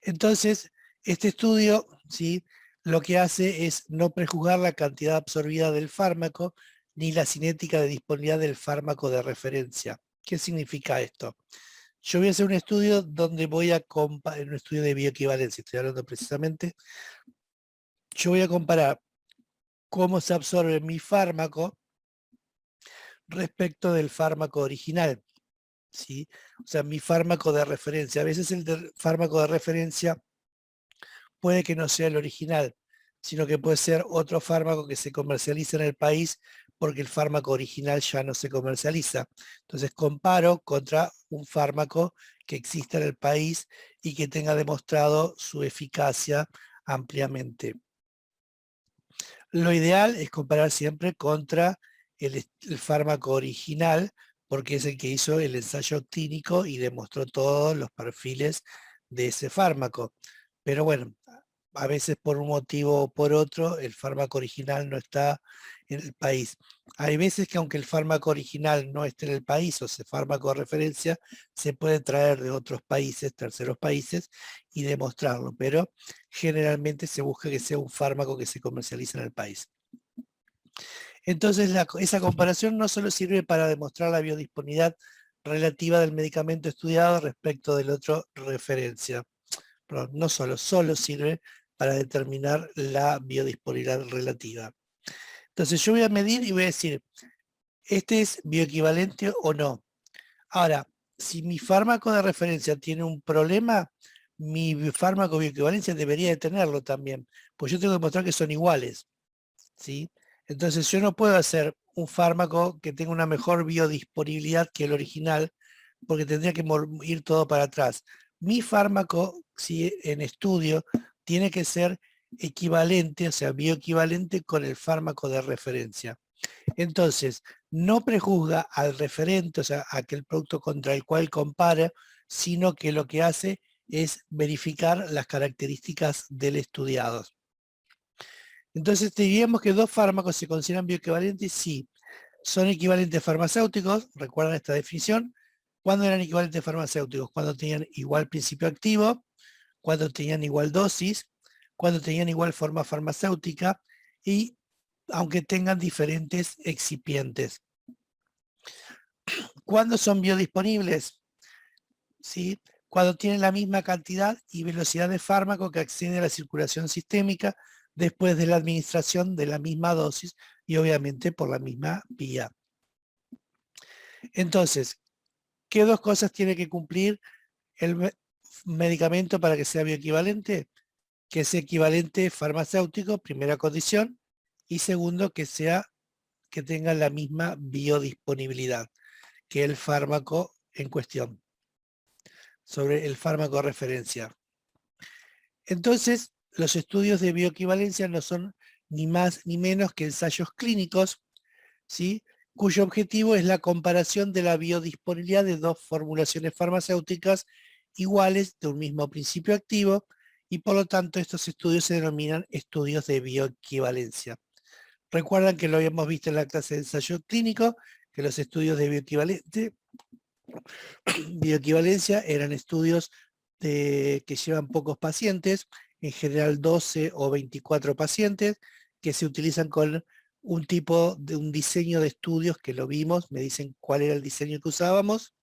Entonces, este estudio, ¿sí? Lo que hace es no prejuzgar la cantidad absorbida del fármaco ni la cinética de disponibilidad del fármaco de referencia. ¿Qué significa esto? Yo voy a hacer un estudio donde voy a comparar, un estudio de bioequivalencia, estoy hablando precisamente. Yo voy a comparar cómo se absorbe mi fármaco respecto del fármaco original, ¿sí? O sea, mi fármaco de referencia. A veces el fármaco de referencia puede que no sea el original, sino que puede ser otro fármaco que se comercializa en el país porque el fármaco original ya no se comercializa. Entonces comparo contra un fármaco que exista en el país y que tenga demostrado su eficacia ampliamente. Lo ideal es comparar siempre contra el fármaco original, porque es el que hizo el ensayo clínico y demostró todos los perfiles de ese fármaco. Pero bueno, a veces por un motivo o por otro, el fármaco original no está en el país. Hay veces que aunque el fármaco original no esté en el país, o ese fármaco de referencia, se puede traer de otros países, terceros países, y demostrarlo, pero generalmente se busca que sea un fármaco que se comercializa en el país. Entonces, esa comparación no solo sirve para demostrar la biodisponibilidad relativa del medicamento estudiado respecto del otro referencia. Perdón, no solo sirve para determinar la biodisponibilidad relativa. Entonces yo voy a medir y voy a decir, ¿este es bioequivalente o no? Ahora, si mi fármaco de referencia tiene un problema, mi fármaco bioequivalencia debería de tenerlo también, pues yo tengo que demostrar que son iguales, ¿sí? Entonces yo no puedo hacer un fármaco que tenga una mejor biodisponibilidad que el original, porque tendría que ir todo para atrás. Mi fármaco, si en estudio, tiene que ser equivalente, o sea, bioequivalente con el fármaco de referencia. Entonces, no prejuzga al referente, o sea, a aquel producto contra el cual compara, sino que lo que hace es verificar las características del estudiado. Entonces diríamos que dos fármacos se consideran bioequivalentes, sí. Son equivalentes farmacéuticos, recuerdan esta definición. ¿Cuándo eran equivalentes farmacéuticos? Cuando tenían igual principio activo, cuando tenían igual dosis, cuando tenían igual forma farmacéutica y aunque tengan diferentes excipientes. ¿Cuándo son biodisponibles? ¿Sí? Cuando tienen la misma cantidad y velocidad de fármaco que accede a la circulación sistémica después de la administración de la misma dosis y obviamente por la misma vía. Entonces, ¿qué dos cosas tiene que cumplir el medicamento para que sea bioequivalente? Que sea equivalente farmacéutico, primera condición, y segundo, que tenga la misma biodisponibilidad que el fármaco en cuestión, sobre el fármaco de referencia. Entonces, los estudios de bioequivalencia no son ni más ni menos que ensayos clínicos, ¿sí?, cuyo objetivo es la comparación de la biodisponibilidad de dos formulaciones farmacéuticas iguales de un mismo principio activo, y por lo tanto estos estudios se denominan estudios de bioequivalencia. Recuerdan que lo habíamos visto en la clase de ensayo clínico, que los estudios de bioequivalencia eran estudios que llevan pocos pacientes, en general 12 o 24 pacientes, que se utilizan con un diseño de estudios que lo vimos. Me dicen cuál era el diseño que usábamos.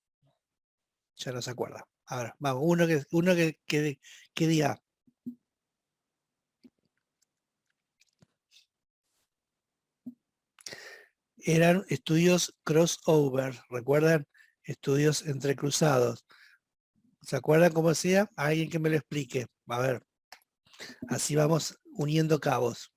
Ya no se acuerda. Ahora, vamos, uno que diga. Eran estudios crossover, ¿recuerdan? Estudios entrecruzados. ¿Se acuerdan cómo hacía? Alguien que me lo explique. A ver, así vamos uniendo cabos.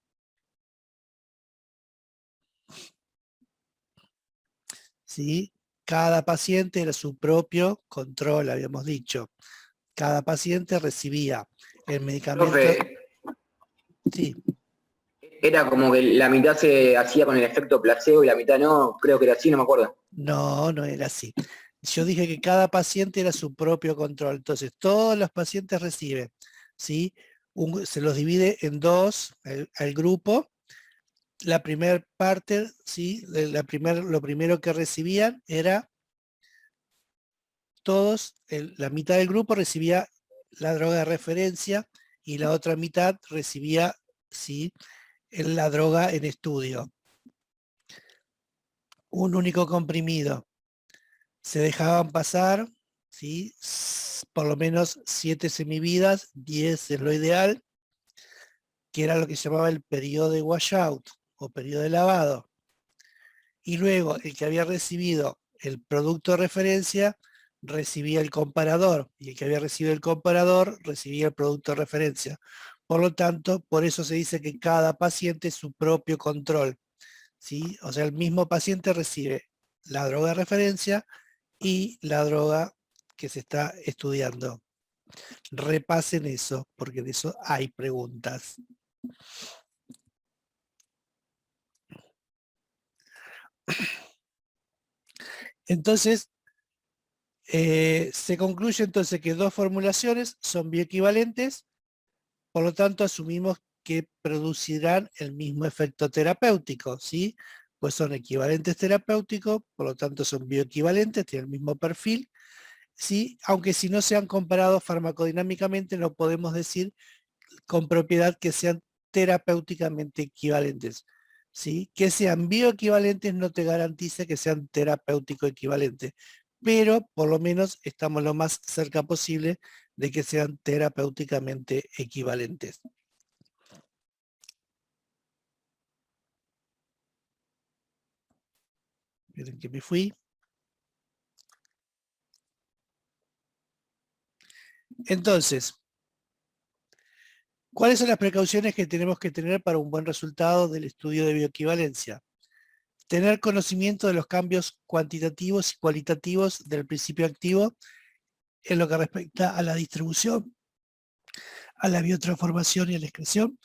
¿Sí? Cada paciente era su propio control, habíamos dicho. Cada paciente recibía el medicamento.
Profe,
Sí,
era como que la mitad se hacía con el efecto placebo y la mitad no, creo que era así, no me acuerdo.
no era así. Yo dije que cada paciente era su propio control. Entonces, todos los pacientes reciben, ¿sí? Se los divide en dos, el grupo. La primera parte, ¿sí? Lo primero que recibían era la mitad del grupo recibía la droga de referencia y la otra mitad recibía, ¿sí?, la droga en estudio. Un único comprimido. Se dejaban pasar, ¿sí?, por lo menos 7 semividas, 10 es lo ideal, que era lo que se llamaba el periodo de washout o periodo de lavado. Y luego el que había recibido el producto de referencia recibía el comparador, y el que había recibido el comparador recibía el producto de referencia. Por lo tanto, por eso se dice que cada paciente es su propio control, ¿sí? O sea, el mismo paciente recibe la droga de referencia y la droga que se está estudiando. Repasen eso, porque de eso hay preguntas. Entonces, se concluye entonces que dos formulaciones son bioequivalentes, por lo tanto asumimos que producirán el mismo efecto terapéutico, ¿sí? Pues son equivalentes terapéuticos, por lo tanto son bioequivalentes, tienen el mismo perfil, ¿sí? Aunque si no sean comparados farmacodinámicamente no podemos decir con propiedad que sean terapéuticamente equivalentes, ¿sí? Que sean bioequivalentes no te garantiza que sean terapéutico equivalentes, pero por lo menos estamos lo más cerca posible de que sean terapéuticamente equivalentes. Miren que me fui. Entonces, ¿cuáles son las precauciones que tenemos que tener para un buen resultado del estudio de bioequivalencia? Tener conocimiento de los cambios cuantitativos y cualitativos del principio activo en lo que respecta a la distribución, a la biotransformación y a la excreción.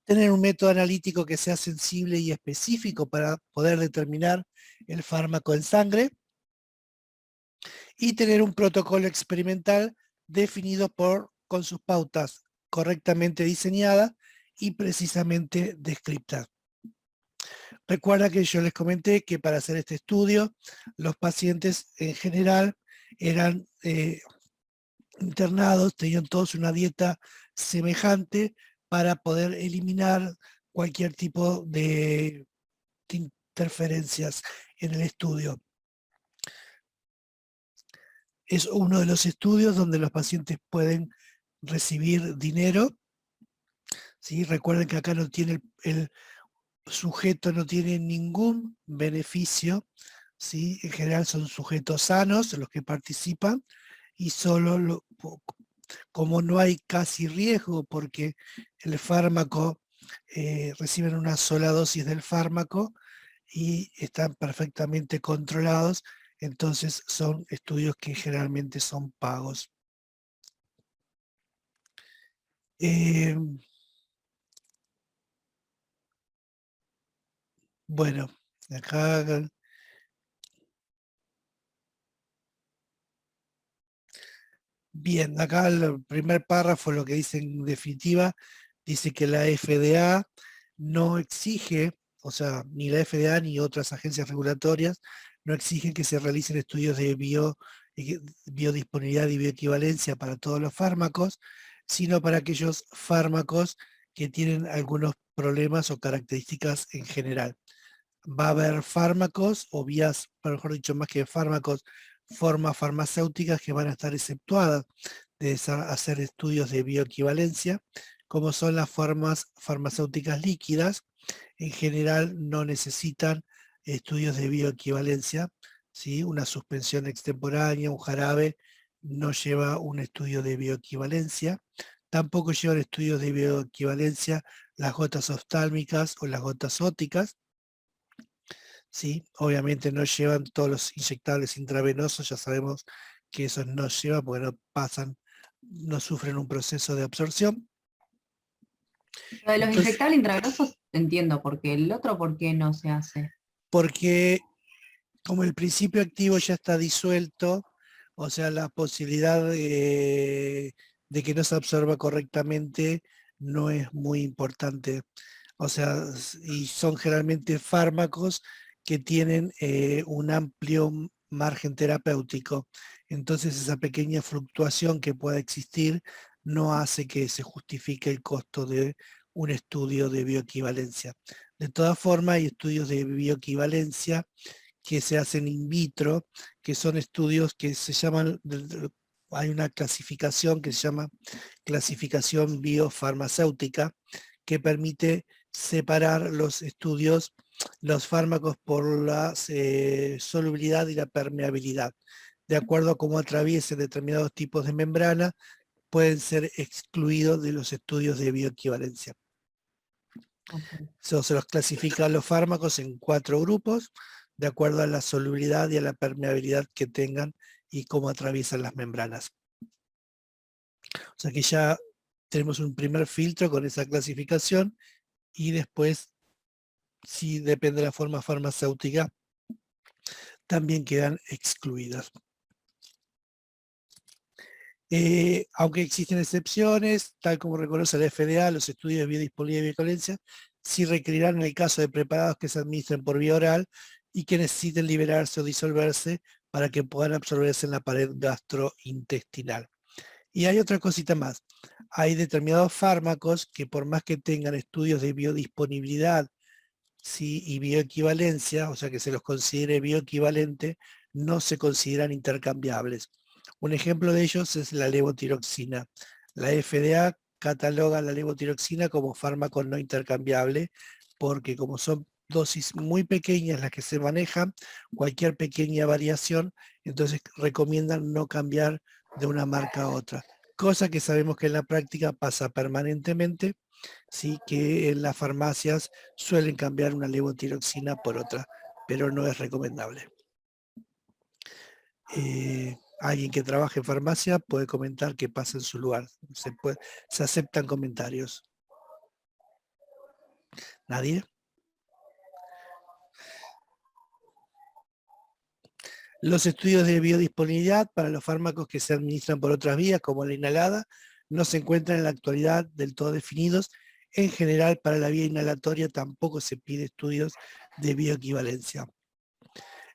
Tener un método analítico que sea sensible y específico para poder determinar el fármaco en sangre. Y tener un protocolo experimental definido por con sus pautas correctamente diseñadas y precisamente descriptas. Recuerda que yo les comenté que para hacer este estudio, los pacientes en general eran internados, tenían todos una dieta semejante para poder eliminar cualquier tipo de interferencias en el estudio. Es uno de los estudios donde los pacientes pueden recibir dinero. ¿Sí? Recuerden que acá no tiene el sujeto no tiene ningún beneficio, ¿sí? En general son sujetos sanos los que participan y solo como no hay casi riesgo porque el fármaco, reciben una sola dosis del fármaco y están perfectamente controlados, entonces son estudios que generalmente son pagos. Bueno, acá bien, acá el primer párrafo lo que dice en definitiva, dice que la FDA no exige, o sea, ni la FDA ni otras agencias regulatorias, no exigen que se realicen estudios de biodisponibilidad y bioequivalencia para todos los fármacos, sino para aquellos fármacos que tienen algunos problemas o características en general. Va a haber fármacos o vías, mejor dicho, más que fármacos, formas farmacéuticas que van a estar exceptuadas de hacer estudios de bioequivalencia, como son las formas farmacéuticas líquidas. En general no necesitan estudios de bioequivalencia, ¿sí? Una suspensión extemporánea, un jarabe, no lleva un estudio de bioequivalencia. Tampoco llevan estudios de bioequivalencia las gotas oftálmicas o las gotas óticas. ¿Sí? Obviamente no llevan todos los inyectables intravenosos, ya sabemos que esos no llevan porque no pasan, no sufren un proceso de absorción.
Lo de los
Entonces,
inyectables intravenosos entiendo, porque el otro, ¿por qué no se hace?
porque como el principio activo ya está disuelto, o sea, la posibilidad de que no se absorba correctamente no es muy importante. O sea, y son generalmente fármacos que tienen un amplio margen terapéutico. Entonces esa pequeña fluctuación que pueda existir no hace que se justifique el costo de un estudio de bioequivalencia. De todas formas, hay estudios de bioequivalencia que se hacen in vitro, que son estudios que se llaman, hay una clasificación que se llama clasificación biofarmacéutica, que permite separar los estudios, los fármacos por la solubilidad y la permeabilidad. De acuerdo a cómo atraviesen determinados tipos de membrana, pueden ser excluidos de los estudios de bioequivalencia.
Okay.
Se los clasifican los fármacos en 4 grupos, de acuerdo a la solubilidad y a la permeabilidad que tengan y cómo atraviesan las membranas. O sea que ya tenemos un primer filtro con esa clasificación y después, si depende de la forma farmacéutica, también quedan excluidas. Aunque existen excepciones, tal como reconoce la FDA, los estudios de biodisponibilidad y bioequivalencia sí requerirán en el caso de preparados que se administren por vía oral y que necesiten liberarse o disolverse para que puedan absorberse en la pared gastrointestinal. Y hay otra cosita más. Hay determinados fármacos que por más que tengan estudios de biodisponibilidad, ¿sí? Y bioequivalencia, o sea que se los considere bioequivalente, no se consideran intercambiables. Un ejemplo de ellos es la levotiroxina. La FDA cataloga la levotiroxina como fármaco no intercambiable porque como son dosis muy pequeñas las que se manejan, cualquier pequeña variación, entonces recomiendan no cambiar de una marca a otra. Cosa que sabemos que en la práctica pasa permanentemente, sí, que en las farmacias suelen cambiar una levotiroxina por otra, pero no es recomendable. Alguien que trabaje en farmacia puede comentar qué pasa en su lugar. Se aceptan comentarios. ¿Nadie? Los estudios de biodisponibilidad para los fármacos que se administran por otras vías, como la inhalada, no se encuentran en la actualidad del todo definidos. En general, para la vía inhalatoria tampoco se pide estudios de bioequivalencia.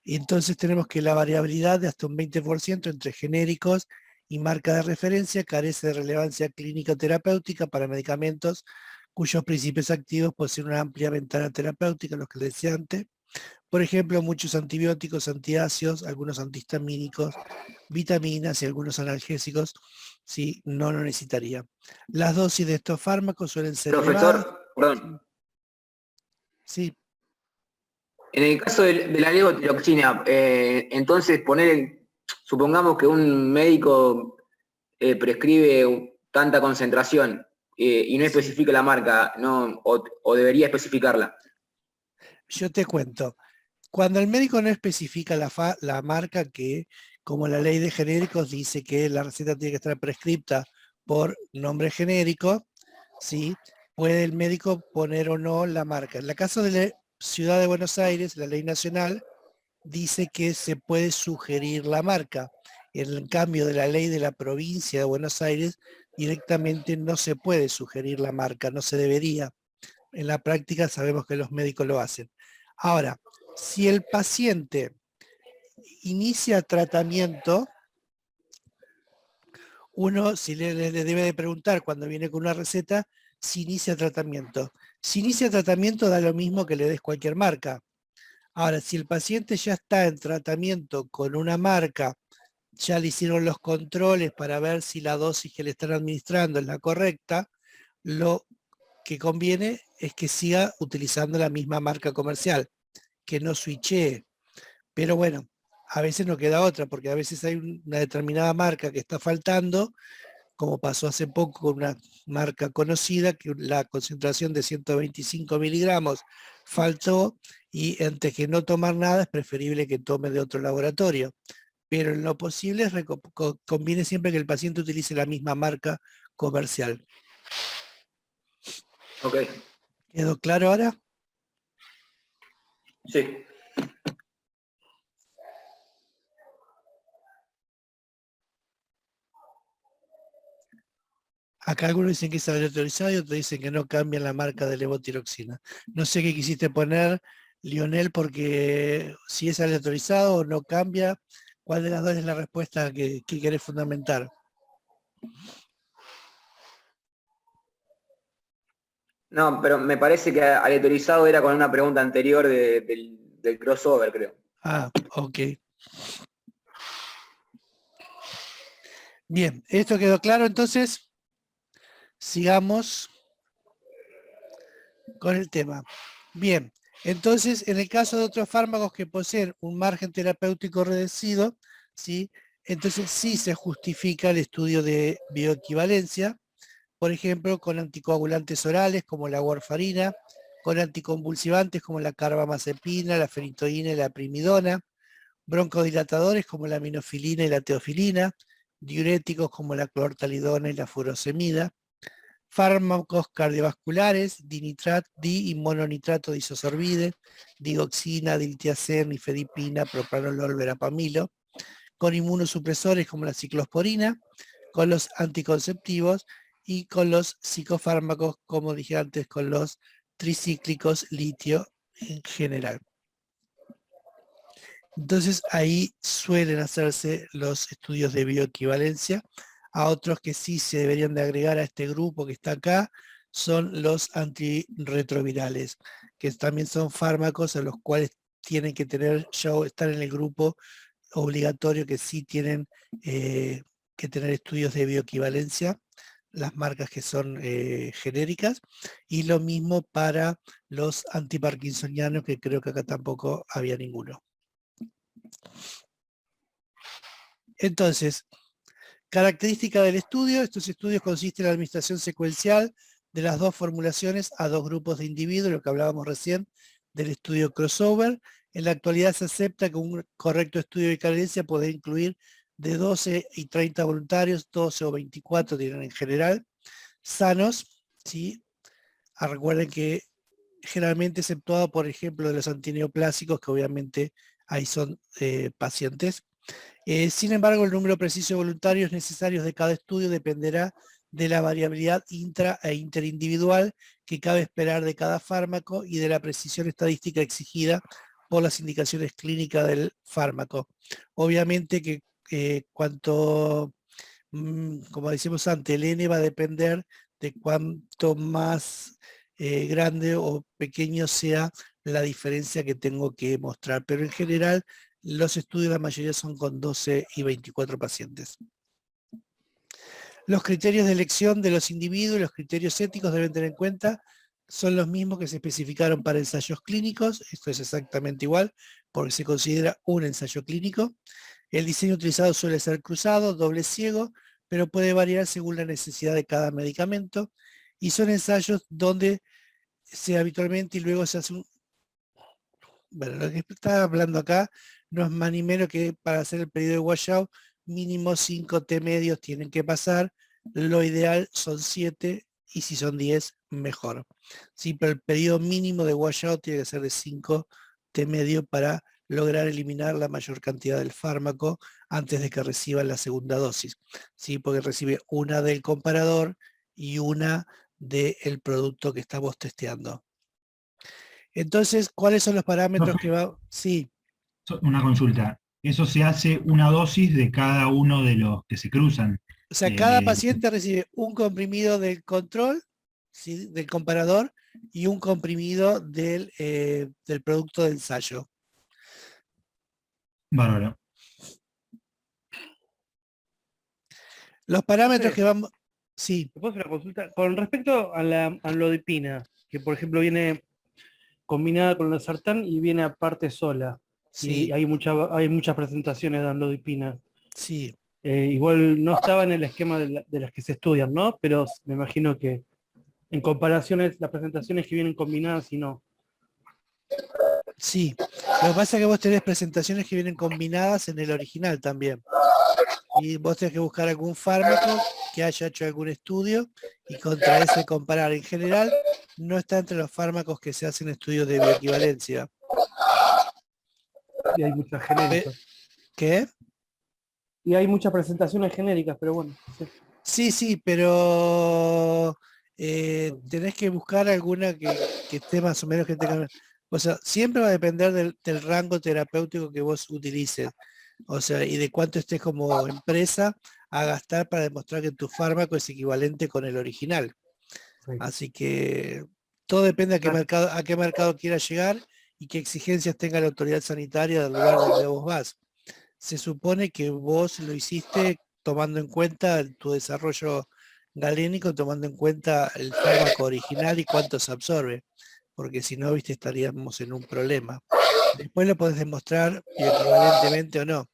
Y entonces tenemos que la variabilidad de hasta un 20% entre genéricos y marca de referencia carece de relevancia clínica terapéutica para medicamentos cuyos principios activos poseen una amplia ventana terapéutica, los que les decía antes. Por ejemplo, muchos antibióticos, antiácidos, algunos antihistamínicos, vitaminas y algunos analgésicos, sí, no lo necesitaría. Las dosis de estos fármacos suelen ser elevadas.
Profesor, perdón.
Sí,
En el caso de la levotiroxina, entonces supongamos que un médico prescribe tanta concentración y no
Sí.
especifica la marca, ¿no? O debería especificarla.
yo te cuento. Cuando el médico no especifica la marca, que como la ley de genéricos dice que la receta tiene que estar prescripta por nombre genérico, ¿sí? Puede el médico poner o no la marca. En el caso de la Ciudad de Buenos Aires, la ley nacional dice que se puede sugerir la marca. En cambio de la ley de la provincia de Buenos Aires, directamente no se puede sugerir la marca, no se debería. En la práctica sabemos que los médicos lo hacen. Ahora, si el paciente inicia tratamiento, uno si le debe de preguntar cuando viene con una receta si inicia tratamiento. Si inicia tratamiento da lo mismo que le des cualquier marca. Ahora, si el paciente ya está en tratamiento con una marca, ya le hicieron los controles para ver si la dosis que le están administrando es la correcta, lo que conviene es que siga utilizando la misma marca comercial, que no switchee. Pero bueno, a veces no queda otra, porque a veces hay una determinada marca que está faltando, como pasó hace poco con una marca conocida, que la concentración de 125 miligramos faltó, y antes que no tomar nada es preferible que tome de otro laboratorio. Pero en lo posible conviene siempre que el paciente utilice la misma marca comercial.
Ok,
¿Quedó claro ahora?
sí.
Acá algunos dicen que es aleatorizado y otros dicen que no cambian la marca de levotiroxina. No sé qué quisiste poner, Lionel, porque si es aleatorizado o no cambia, ¿cuál de las dos es la respuesta que querés fundamentar?
No, pero me parece que aleatorizado era con una pregunta anterior del crossover, creo.
Ah, ok. Bien, ¿esto quedó claro entonces? Sigamos con el tema. Bien, entonces en el caso de otros fármacos que poseen un margen terapéutico reducido, ¿sí? Entonces sí se justifica el estudio de bioequivalencia, por ejemplo, con anticoagulantes orales como la warfarina, con anticonvulsivantes como la carbamazepina, la fenitoína y la primidona, broncodilatadores como la minofilina y la teofilina, diuréticos como la clortalidona y la furosemida, fármacos cardiovasculares, di y mononitrato de isosorbide, digoxina, diltiazem, nifedipina, propranolol, verapamilo, con inmunosupresores como la ciclosporina, con los anticonceptivos y con los psicofármacos, como dije antes, con los tricíclicos litio en general. Entonces ahí suelen hacerse los estudios de bioequivalencia. A otros que sí se deberían de agregar a este grupo que está acá son los antirretrovirales, que también son fármacos a los cuales tienen que estar en el grupo obligatorio, que sí tienen que tener estudios de bioequivalencia, las marcas que son genéricas, y lo mismo para los antiparkinsonianos, que creo que acá tampoco había ninguno. Entonces, característica del estudio: estos estudios consisten en la administración secuencial de las dos formulaciones a dos grupos de individuos, lo que hablábamos recién del estudio crossover. En la actualidad se acepta que un correcto estudio de equivalencia puede incluir de 12 y 30 voluntarios, 12 o 24 tienen en general, sanos, ¿sí? Recuerden que generalmente exceptuado, por ejemplo, de los antineoplásicos, que obviamente ahí son pacientes. Sin embargo, el número preciso de voluntarios necesarios de cada estudio dependerá de la variabilidad intra e interindividual que cabe esperar de cada fármaco y de la precisión estadística exigida por las indicaciones clínicas del fármaco. Obviamente que cuanto, como decimos antes, el N va a depender de cuánto más grande o pequeño sea la diferencia que tengo que mostrar, pero en general los estudios la mayoría son con 12 y 24 pacientes. Los criterios de elección de los individuos y los criterios éticos deben tener en cuenta son los mismos que se especificaron para ensayos clínicos. Esto es exactamente igual porque se considera un ensayo clínico. El diseño utilizado suele ser cruzado, doble ciego, pero puede variar según la necesidad de cada medicamento. Y son ensayos donde se habitualmente y luego se hace un... Bueno, lo que está hablando acá no es más ni menos que para hacer el pedido de washout, mínimo 5 T medios tienen que pasar. Lo ideal son 7 y si son 10, mejor. Sí, pero el periodo mínimo de washout tiene que ser de 5 T medio para lograr eliminar la mayor cantidad del fármaco antes de que reciban la segunda dosis. Sí, porque recibe una del comparador y una del producto que estamos testeando. Entonces, ¿cuáles son los parámetros que va? Sí,
Una consulta. Eso se hace una dosis de cada uno de los que se cruzan.
o sea, cada paciente recibe un comprimido del control, ¿sí?, del comparador, y un comprimido del producto de ensayo.
Bárbaro.
Los parámetros
Sí.
que vamos... Sí,
¿Te puedo hacer una consulta? Con respecto a la amlodipina, que por ejemplo viene combinada con la sartán y viene aparte sola.
sí,
Y hay muchas presentaciones de amlodipina.
sí.
Igual no estaba en el esquema de las que se estudian, ¿no? Pero me imagino que en comparaciones, las presentaciones que vienen combinadas y no.
Sí, lo que pasa es que vos tenés presentaciones que vienen combinadas en el original también. Y vos tenés que buscar algún fármaco que haya hecho algún estudio y contra ese comparar. En general, no está entre los fármacos que se hacen estudios de bioequivalencia.
Y hay muchas genéricas.
¿Qué?
Y hay muchas presentaciones genéricas, pero bueno. Sí.
Sí, pero tenés que buscar alguna que esté más o menos que tenga... O sea, siempre va a depender del rango terapéutico que vos utilices. O sea, y de cuánto estés como empresa a gastar para demostrar que tu fármaco es equivalente con el original.
Sí.
Así que todo depende a qué mercado quiera llegar y qué exigencias tenga la autoridad sanitaria del lugar donde vos vas. Se supone que vos lo hiciste tomando en cuenta tu desarrollo galénico, tomando en cuenta el fármaco original y cuánto se absorbe, porque si no, viste, estaríamos en un problema. Después lo podés demostrar equivalentemente o no.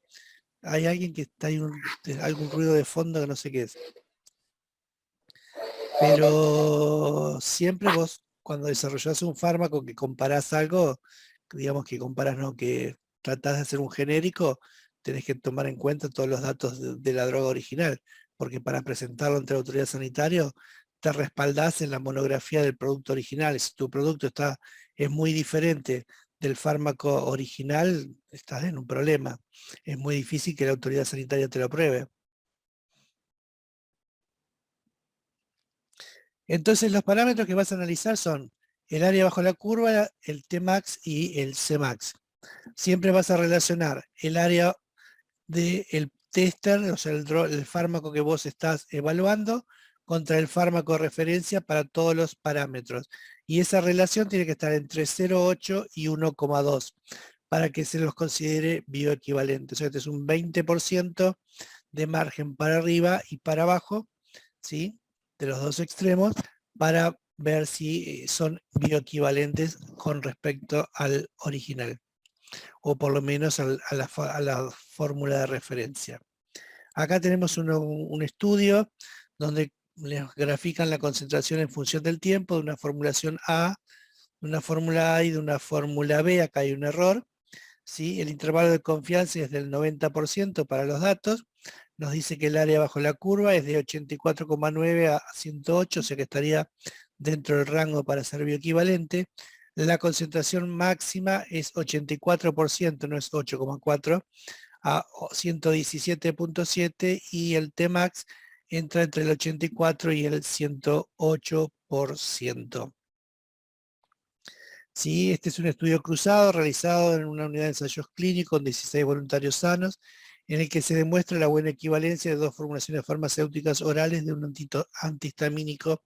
Hay alguien que está ahí, algún ruido de fondo que no sé qué es. Pero siempre vos, cuando desarrollás un fármaco que comparás algo, digamos que comparás, no, que tratás de hacer un genérico, tenés que tomar en cuenta todos los datos de la droga original, porque para presentarlo ante la autoridad sanitaria te respaldás en la monografía del producto original. Si tu producto es muy diferente del fármaco original, estás en un problema. Es muy difícil que la autoridad sanitaria te lo apruebe. Entonces los parámetros que vas a analizar son el área bajo la curva, el Tmax y el Cmax. Siempre vas a relacionar el área del tester, o sea, el fármaco que vos estás evaluando, contra el fármaco de referencia para todos los parámetros. Y esa relación tiene que estar entre 0,8 y 1,2 para que se los considere bioequivalentes. O sea, este es un 20% de margen para arriba y para abajo, ¿sí?, de los dos extremos, para ver si son bioequivalentes con respecto al original, o por lo menos a la fórmula de referencia. Acá tenemos un estudio donde les grafican la concentración en función del tiempo de una formulación A, de una fórmula A y de una fórmula B. Acá hay un error, ¿sí? El intervalo de confianza es del 90% para los datos. Nos dice que el área bajo la curva es de 84,9 a 108, o sea que estaría dentro del rango para ser bioequivalente. La concentración máxima es 84%, no es 8,4, a 117,7, y el Tmax entra entre el 84 y el 108%. Sí, este es un estudio cruzado realizado en una unidad de ensayos clínicos con 16 voluntarios sanos, en el que se demuestra la buena equivalencia de dos formulaciones farmacéuticas orales de un antihistamínico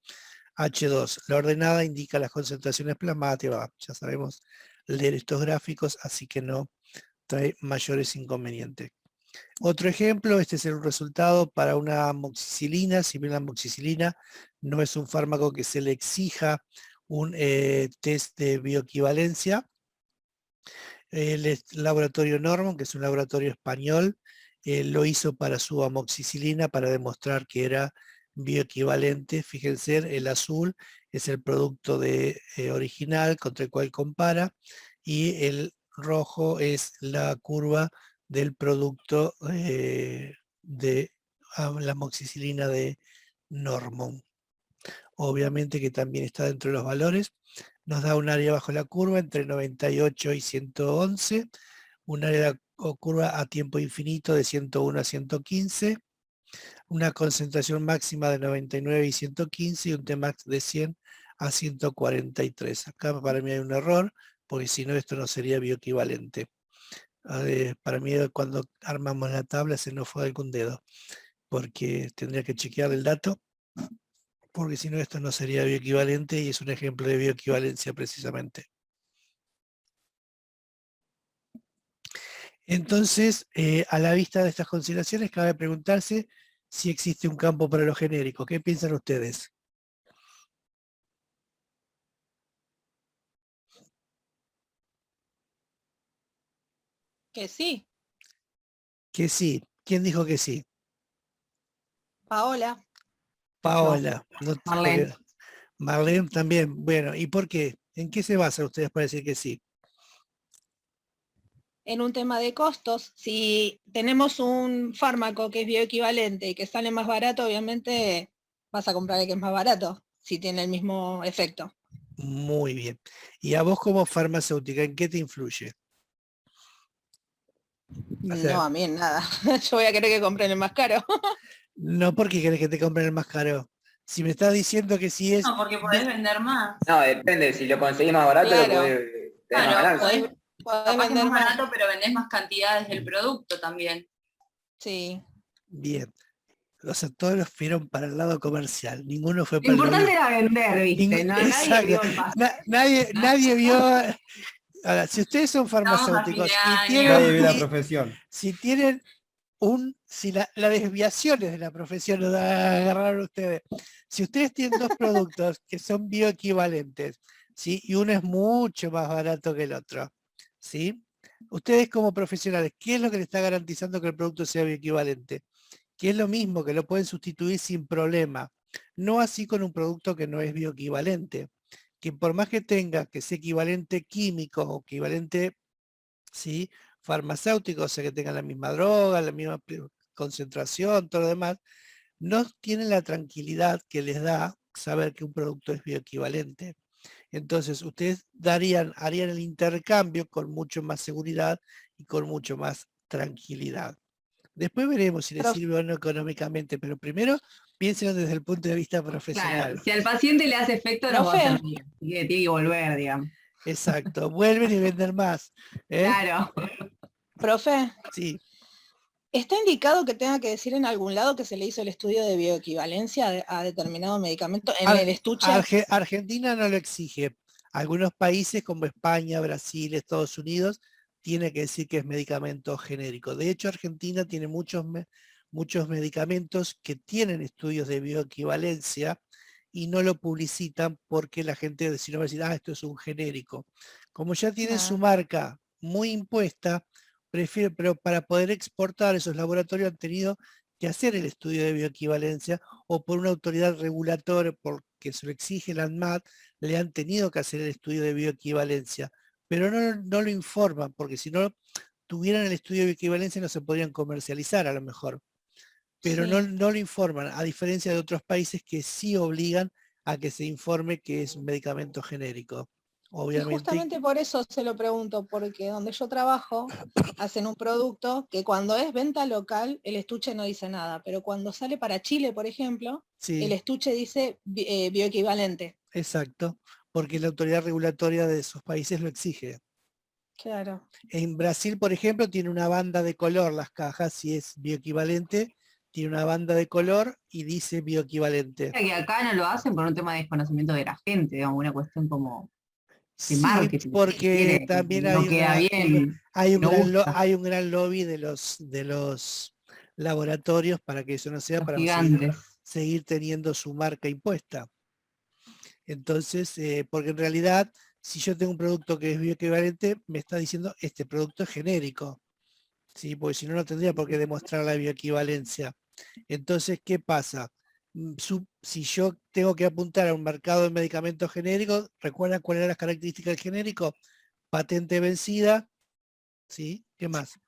H2. La ordenada indica las concentraciones plasmáticas. Ya sabemos leer estos gráficos, así que no trae mayores inconvenientes. Otro ejemplo, este es el resultado para una amoxicilina. Si bien la amoxicilina no es un fármaco que se le exija un test de bioequivalencia, el laboratorio Normon, que es un laboratorio español, lo hizo para su amoxicilina para demostrar que era bioequivalente. Fíjense, el azul es el producto original contra el cual compara, y el rojo es la curva del producto de la amoxicilina de Normon. Obviamente que también está dentro de los valores. Nos da un área bajo la curva entre 98 y 111, un área o curva a tiempo infinito de 101 a 115, una concentración máxima de 99 y 115 y un Tmax de 100 a 143. Acá para mí hay un error, porque si no esto no sería bioequivalente. Para mí cuando armamos la tabla se nos fue algún dedo, porque tendría que chequear el dato, porque si no esto no sería bioequivalente, y es un ejemplo de bioequivalencia precisamente. Entonces, a la vista de estas consideraciones, cabe preguntarse si existe un campo para los genéricos. ¿Qué piensan ustedes?
Que sí,
Que sí. ¿Quién dijo que sí?
Paola.
Paola. No,
Marlene.
Marlene también. Bueno, ¿y por qué? ¿En qué se basan ustedes para decir que sí?
En un tema de costos, si tenemos un fármaco que es bioequivalente y que sale más barato, obviamente vas a comprar el que es más barato, si tiene el mismo efecto.
Muy bien. ¿Y a vos como farmacéutica, en qué te influye? O sea,
No, a mí en nada. Yo voy a querer que compren el más caro.
no porque querés que te compren el más caro. Si me estás diciendo que sí es...
No, porque podés vender más.
No, depende, si lo conseguís más barato,
Claro.
lo podés tener más
Claro,
ganancia.
Podés
capaz que es
vender
más
más.
barato, pero vendés más cantidades del producto también.
Sí.
Bien. O sea, todos los fueron para el lado comercial. Ninguno fue
Lo
para el
importante
bio.
era vender, ¿viste? No, nadie
Exacto.
vio el paso.
Nadie vio. Ahora, si ustedes son
Estamos a fin
farmacéuticos
de
y
año.
tienen,
Nadie vio la profesión.
si tienen si las desviaciones de la profesión lo agarraron ustedes, si ustedes tienen dos productos que son bioequivalentes, ¿sí? Y uno es mucho más barato que el otro, ¿sí? Ustedes como profesionales, ¿qué es lo que le está garantizando que el producto sea bioequivalente? Que es lo mismo, que lo pueden sustituir sin problema. No así con un producto que no es bioequivalente, que por más que tenga que sea equivalente químico o equivalente, ¿sí?, farmacéutico, o sea que tengan la misma droga, la misma concentración, todo lo demás, no tienen la tranquilidad que les da saber que un producto es bioequivalente. Entonces, ustedes harían el intercambio con mucho más seguridad y con mucho más tranquilidad. Después veremos si les
Prof.
sirve o no económicamente, pero primero piénsenlo desde el punto de vista profesional.
Claro, si al paciente le hace efecto, no va a
Profe.
servir. Así que tiene que volver, digamos.
Exacto, vuelven y venden más.
Claro.
Profe,
Sí.
¿está indicado que tenga que decir en algún lado que se le hizo el estudio de bioequivalencia a determinado medicamento en el estuche?
Argentina no lo exige. Algunos países como España, Brasil, Estados Unidos, tiene que decir que es medicamento genérico. De hecho, Argentina tiene muchos medicamentos que tienen estudios de bioequivalencia y no lo publicitan porque la gente si no va a decir, esto es un genérico. Como ya tienen su marca muy impuesta, pero para poder exportar, esos laboratorios han tenido que hacer el estudio de bioequivalencia, o por una autoridad regulatoria, porque se lo exige la ANMAT, le han tenido que hacer el estudio de bioequivalencia, pero no lo informan, porque si no tuvieran el estudio de bioequivalencia no se podrían comercializar a lo mejor, pero
Sí.
no lo informan, a diferencia de otros países que sí obligan a que se informe que es un medicamento genérico.
Y
obviamente.
justamente por eso se lo pregunto, porque donde yo trabajo hacen un producto que cuando es venta local el estuche no dice nada, pero cuando sale para Chile, por ejemplo, el
Sí,
estuche dice bioequivalente.
exacto, porque la autoridad regulatoria de esos países lo exige.
Claro.
En Brasil, por ejemplo, tiene una banda de color las cajas, si es bioequivalente, tiene una banda de color y dice bioequivalente.
Que acá no lo hacen por un tema de desconocimiento de la gente, digamos, una cuestión como de
Sí,
marketing, si se
porque
quiere, que
también
no queda bien,
hay un
no gusta,
hay un gran lobby de los laboratorios para que eso no sea,
los
para
gigantes.
seguir teniendo su marca impuesta. Entonces, porque en realidad, si yo tengo un producto que es bioequivalente, me está diciendo este producto es genérico, ¿sí? Porque si no, no tendría por qué demostrar la bioequivalencia. Entonces, ¿qué pasa? Si yo tengo que apuntar a un mercado de medicamentos genéricos, ¿recuerdan cuáles eran las características del genérico? Patente vencida, ¿sí? ¿Qué más?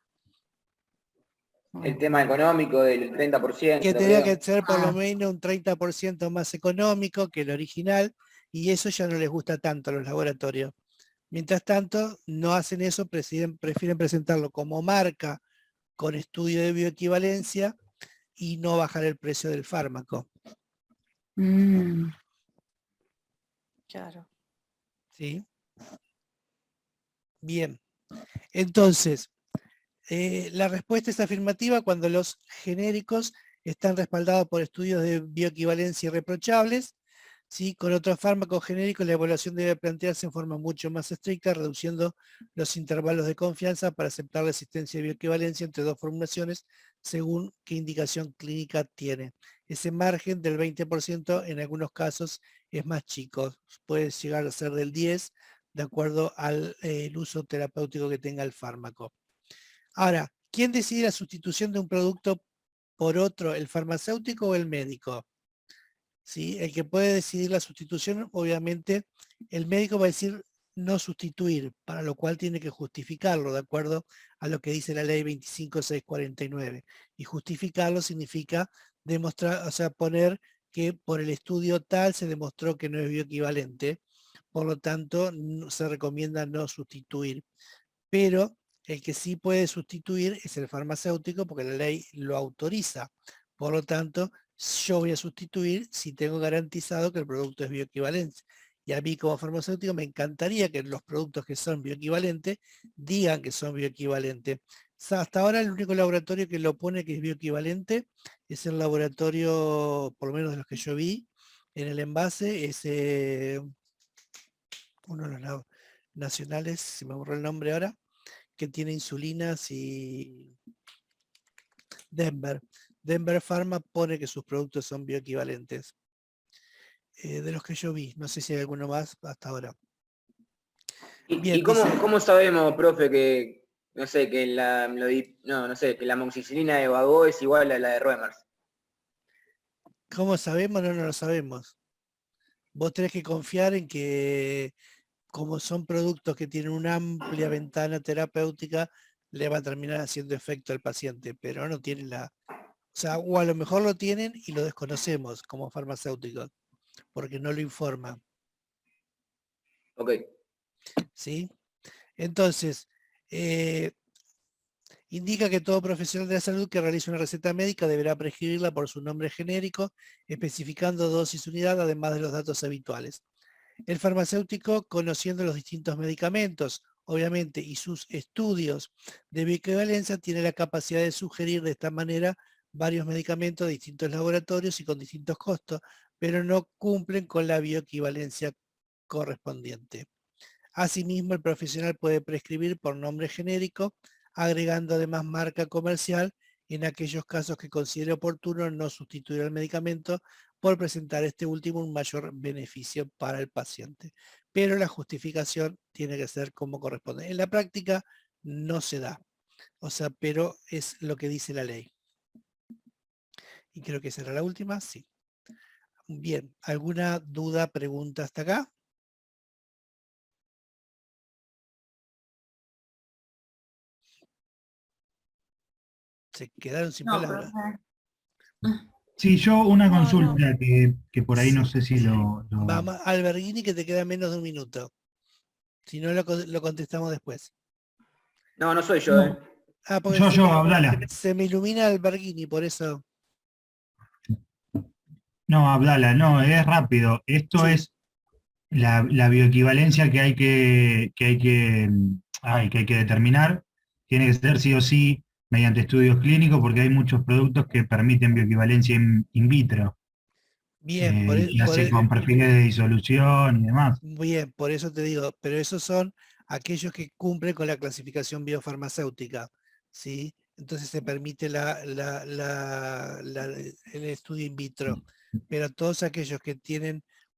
El tema económico del 30%,
Que tenía
creo.
que ser por lo
Ah.
menos un 30% más económico que el original, y eso ya no les gusta tanto a los laboratorios. Mientras tanto, no hacen eso, prefieren presentarlo como marca con estudio de bioequivalencia y no bajar el precio del fármaco.
Mm.
Claro.
¿Sí? Bien. Entonces, la respuesta es afirmativa cuando los genéricos están respaldados por estudios de bioequivalencia irreprochables. ¿Sí? Con otros fármacos genéricos la evaluación debe plantearse en forma mucho más estricta, reduciendo los intervalos de confianza para aceptar la existencia de bioequivalencia entre dos formulaciones según qué indicación clínica tiene. Ese margen del 20% en algunos casos es más chico, puede llegar a ser del 10% de acuerdo al el uso terapéutico que tenga el fármaco. Ahora, ¿quién decide la sustitución de un producto por otro, el farmacéutico o el médico? ¿Sí? El que puede decidir la sustitución, obviamente, el médico va a decir no sustituir, para lo cual tiene que justificarlo, de acuerdo a lo que dice la ley 25649. Y justificarlo significa demostrar, o sea, poner que por el estudio tal se demostró que no es bioequivalente, por lo tanto, se recomienda no sustituir. Pero el que sí puede sustituir es el farmacéutico porque la ley lo autoriza. Por lo tanto, yo voy a sustituir si tengo garantizado que el producto es bioequivalente. Y a mí como farmacéutico me encantaría que los productos que son bioequivalentes digan que son bioequivalentes. Hasta ahora el único laboratorio que lo pone que es bioequivalente es el laboratorio, por lo menos de los que yo vi, en el envase, es uno de los nacionales, se me borró el nombre ahora, que tiene insulinas y Denver. Denver Pharma pone que sus productos son bioequivalentes. De los que yo vi, no sé si hay alguno más hasta ahora. Bien,
¿Y cómo sabemos, profe, que no sé, que no sé, que la amoxicilina de Bagó es igual a la de Roemers?
¿Cómo sabemos? No, no lo sabemos. Vos tenés que confiar en que como son productos que tienen una amplia ventana terapéutica, le va a terminar haciendo efecto al paciente, pero no tienen o sea, o a lo mejor lo tienen y lo desconocemos como farmacéuticos, porque no lo informan.
Ok.
¿Sí? Entonces, indica que todo profesional de la salud que realice una receta médica deberá prescribirla por su nombre genérico, especificando dosis unidad, además de los datos habituales. El farmacéutico, conociendo los distintos medicamentos, obviamente, y sus estudios de bioequivalencia, tiene la capacidad de sugerir de esta manera varios medicamentos de distintos laboratorios y con distintos costos, pero no cumplen con la bioequivalencia correspondiente. Asimismo, el profesional puede prescribir por nombre genérico, agregando además marca comercial en aquellos casos que considere oportuno no sustituir el medicamento por presentar este último un mayor beneficio para el paciente. Pero la justificación tiene que ser como corresponde. En la práctica no se da. O sea, pero es lo que dice la ley. Y creo que será la última, sí. Bien, ¿alguna duda, pregunta hasta acá? Se quedaron sin
No,
palabras.
profe.
Sí, yo una
No,
consulta que por ahí no sé si lo...
Vamos, Alberghini, que te queda menos de un minuto. Si no, lo contestamos después.
No, no soy yo,
No.
Porque
Yo, Abdala.
se me ilumina el Barghini, por eso.
No, Abdala, no, es rápido. Esto
Sí.
es la bioequivalencia que hay que determinar. Tiene que ser sí o sí mediante estudios clínicos porque hay muchos productos que permiten bioequivalencia in vitro.
Bien,
Y hace con perfiles de disolución y demás.
bien, por eso te digo, pero esos son aquellos que cumplen con la clasificación biofarmacéutica, ¿sí? Entonces se permite el estudio in vitro, pero todos aquellos que tienen